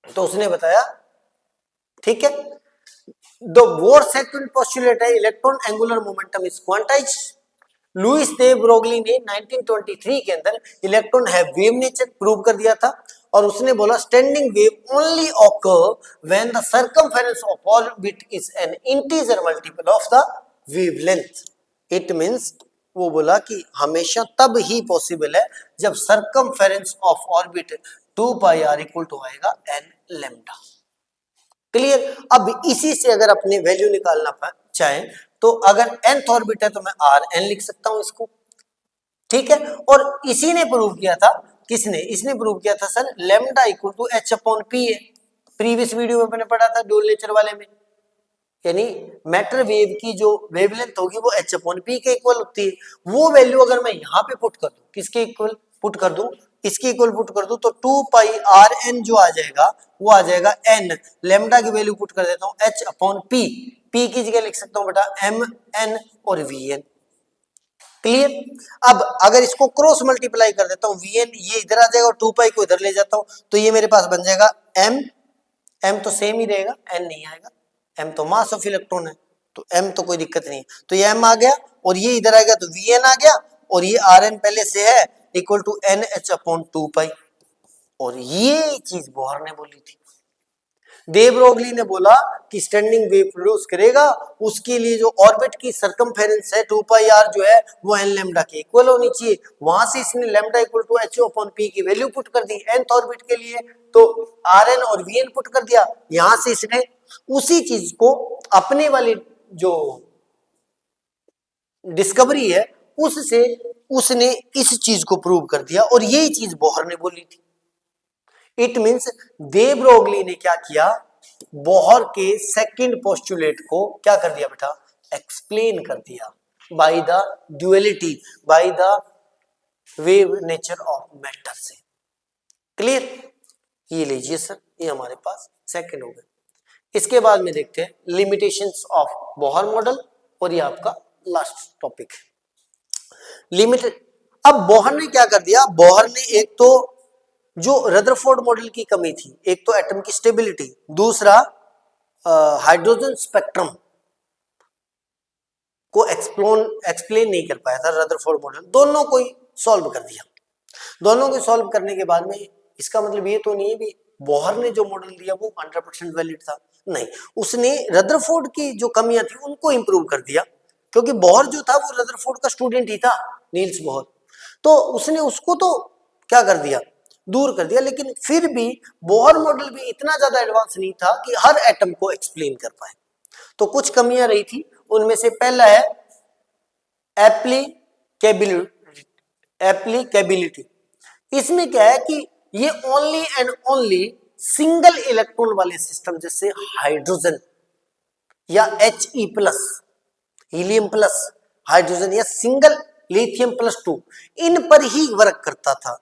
Speaker 1: तो उसने बताया, ठीक है। द बोर सेकंड पोस्टुलेट है electron angular momentum is quantized. Louis de Broglie ने 1923 के अंदर electron have wave nature prove कर दिया था, और उसने बोला standing wave only occur when the circumference of orbit is an integer multiple of the wavelength. It means वो बोला कि हमेशा तब ही पॉसिबल है जब circumference of orbit 2πr equal to आएगा एन लैम्डा। क्लियर। अब इसी से अगर अपने वैल्यू निकालना चाहें तो अगर nth ऑर्बिट है तो मैं Rn लिख सकता हूं इसको, ठीक है। और इसी ने प्रूव किया था, किसने, इसने प्रूव किया था sir lambda equal to h/p है। प्रीवियस वीडियो में मैंने पढ़ा था ड्यूल नेचर वाले में, यानी मैटर वेव की जो वेवलेंथ होगी वो h/p के इक्वल होती है। वो वैल्यू अगर मैं यहाँ पे पुट कर दूं, किसके इक्वल पुट कर दूं, इसके इक्वल पुट कर दूं तो 2πRn जो आ जाएगा वो आ जाएगा n, लैम्डा की वैल्यू पुट कर देता हूं h/p, p की जगह लिख सकता हूं बेटा mn और vn। क्लियर। अब अगर इसको क्रॉस मल्टीप्लाई कर देता हूं vn, ये इधर आ जाएगा और 2π को इधर ले जाता हूं तो ये मेरे पास बन जाएगा m तो सेम ही रहेगा, n नहीं आएगा, m तो मास ऑफ इलेक्ट्रॉन है तो m तो कोई दिक्कत नहीं, तो ये m आ गया और ये इधर आएगा तो vn आ गया, और ये Rn पहले से है इक्वल टू NH/2π। और ये चीज बोहर ने बोली थी। डे ब्रोगली ने बोला कि स्टैंडिंग वेव प्रोड्यूस करेगा, उसके लिए जो ऑर्बिट की सरकमफेरेंस है 2πr जो है वो n लैम्डा के इक्वल होनी चाहिए। वहां से इसने लैम्डा इक्वल टू h/p की वैल्यू पुट कर दी nth ऑर्बिट के लिए, तो Rn और Vn पुट कर दिया। यहां से इसने उसी चीज को अपने वाली जो डिस्कवरी है उससे उसने इस चीज को प्रूव कर दिया, और यही चीज बोहर ने बोली थी। इट मींस दे ब्रोगली ने क्या किया, बोहर के सेकंड पोस्टुलेट को क्या कर दिया बेटा, एक्सप्लेन कर दिया by the duality, by the wave nature of matter से। क्लियर। ये लीजिए सर, ये हमारे पास सेकंड हो गया। इसके बाद में देखते हैं लिमिटेशंस ऑफ बोहर मॉडल, और ये आपका लास्ट टॉपिक है लिमिटेड। अब बोहर ने क्या कर दिया, बोहर ने एक तो जो रदरफोर्ड मॉडल की कमी थी, एक तो एटम की स्टेबिलिटी, दूसरा हाइड्रोजन स्पेक्ट्रम को एक्सप्लेन नहीं कर पाया था रदरफोर्ड मॉडल, दोनों को ही सॉल्व कर दिया। दोनों को सॉल्व करने के बाद में इसका मतलब ये तो नहीं है भी बोहर ने जो मॉडल दिया वो 100% वैलिड था, नहीं, उसने रदरफोर्ड की जो कमियां थी उनको इंप्रूव कर दिया, क्योंकि बोहर जो था वो रदरफोर्ड का स्टूडेंट ही था, नील्स बोहर, तो उसने उसको तो क्या कर दिया, दूर कर दिया, लेकिन फिर भी बोहर मॉडल भी इतना ज्यादा एडवांस नहीं था कि हर एटम को एक्सप्लेन कर पाए। तो कुछ कमियां रही थी, उनमें से पहला है एप्लीकेबिलिटी। इसमें क्या है कि ये only and only single electron वाले सिस्टम जैसे हाइड्रोजन या He+, हीलियम प्लस, हाइड्रोजन या सिंगल लिथियम +2 इन पर ही वर्क करता था।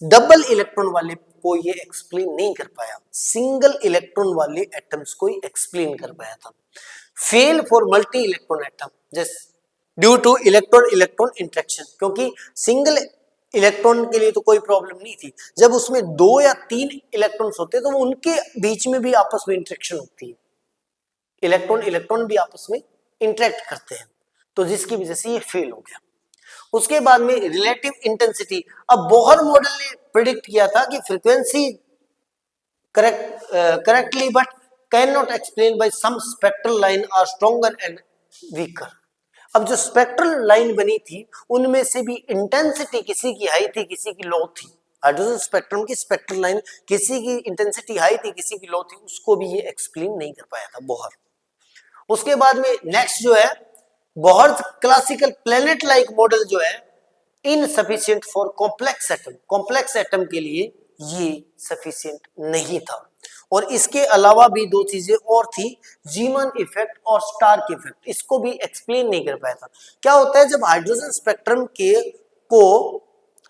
Speaker 1: डबल इलेक्ट्रॉन वाले को ये एक्सप्लेन नहीं कर पाया, सिंगल इलेक्ट्रॉन वाले एटम्स को ही एक्सप्लेन कर पाया था। Fail for multi electron atom जैसे due to electron electron interaction, क्योंकि सिंगल इलेक्ट्रॉन के लिए तो कोई प्रॉब्लम नहीं थी, जब उसमें 2 या 3 इलेक्ट्रॉन्स होते तो उनके बीच में भी आपस में इंटरेक्शन होती है, इलेक्ट्रॉन इलेक्ट्रॉन भी आपस में इंटरेक्ट करते हैं, तो जिसकी वजह से ये फेल हो गया। उसके बाद में रिलेटिव इंटेंसिटी, अब बोहर मॉडल ने प्रेडिक्ट किया था कि frequency correctly but can not explain by some spectral line are stronger and weaker. अब जो स्पेक्ट्रल लाइन बनी थी उनमें से भी इंटेंसिटी किसी की हाई थी किसी की लो थी, हाइड्रोजन स्पेक्ट्रम की स्पेक्ट्रल लाइन किसी की इंटेंसिटी हाई थी किसी की लो थी, उसको भी ये एक्सप्लेन नहीं कर पाया था बोहर। उसके बाद में नेक्स्ट जो है Bohr classical planet like model जो है insufficient for complex atom, complex atom के लिए ये सफिशिएंट नहीं था। और इसके अलावा भी दो चीजें और थी, जीमन इफेक्ट और स्टार्क इफेक्ट, इसको भी एक्सप्लेन नहीं कर पाया था। क्या होता है जब हाइड्रोजन स्पेक्ट्रम के को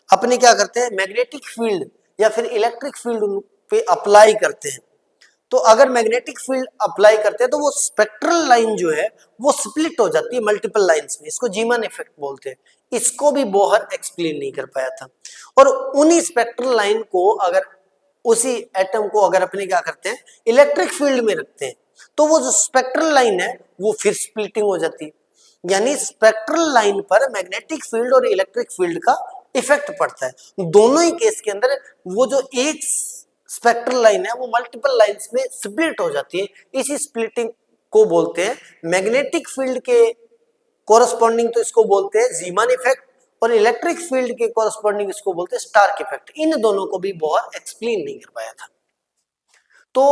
Speaker 1: अपने क्या करते हैं मैग्नेटिक फील्ड या फिर इलेक्ट्रिक फील्ड पे अप्लाई करते हैं, तो अगर मैग्नेटिक फील्ड अप्लाई करते हैं तो वो स्पेक्ट्रल लाइन जो है वो स्प्लिट हो जाती है मल्टीपल लाइंस में, इसको जीमन इफेक्ट बोलते हैं। इसको भी बोहर एक्सप्लेन नहीं कर पाया था। और उन्हीं स्पेक्ट्रल लाइन को अगर उसी एटम को अगर अपने क्या करते हैं इलेक्ट्रिक फील्ड में रखते हैं तो वो जो स्पेक्ट्रल लाइन है वो फिर स्प्लिटिंग हो जाती है, यानी स्पेक्ट्रल लाइन पर मैग्नेटिक फील्ड और इलेक्ट्रिक फील्ड का इफेक्ट पड़ता है। दोनों ही केस के अंदर वो जो एक स्पेक्ट्रल लाइन है वो मल्टीपल लाइंस में स्प्लिट हो जाती है, इसी स्प्लिटिंग को बोलते हैं मैग्नेटिक फील्ड के कोरस्पॉन्डिंग तो इसको बोलते हैं जीमन इफेक्ट, और इलेक्ट्रिक फील्ड के कोरस्पॉन्डिंग इसको बोलते हैं स्टार्क इफेक्ट। इन दोनों को भी बोहर एक्सप्लेन नहीं कर पाया था। तो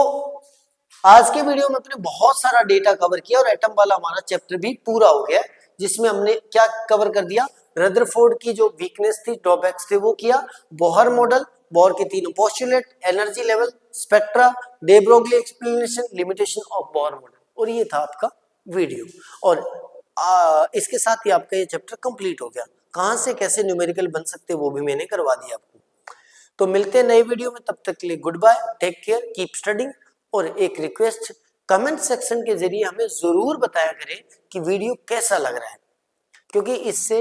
Speaker 1: आज के वीडियो में अपने बहुत सारा डेटा कवर किया और एटम वाला हमारा चैप्टर भी पूरा हो गया, जिसमें हमने क्या कवर कर दिया, रदरफोर्ड की जो वीकनेस थी ड्रॉबैक्स थे वो किया, बोहर मॉडल, बोहर के तीनों postulate, energy level, spectra, day Broglie explanation, limitation of Bohr model, और ये था आपका वीडियो। और इसके साथ ही आपका ये चैप्टर कंप्लीट हो गया। कहां से कैसे न्यूमेरिकल बन सकते वो भी मैंने करवा दिया आपको। तो मिलते हैं नए वीडियो में, तब तक के लिए goodbye, take care, keep studying. और एक रिक्वेस्ट, कमेंट सेक्शन के जरिए हमें जरूर बताया करें कि वीडियो कैसा लग रहा है, क्योंकि इससे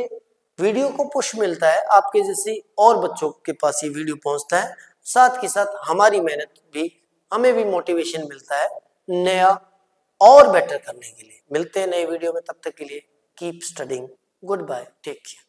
Speaker 1: वीडियो को पुश मिलता है, आपके जैसे और बच्चों के पास ये वीडियो पहुंचता है, साथ के साथ हमारी मेहनत भी, हमें भी मोटिवेशन मिलता है नया और बेटर करने के लिए। मिलते हैं नए वीडियो में, तब तक के लिए keep studying, goodbye, take care.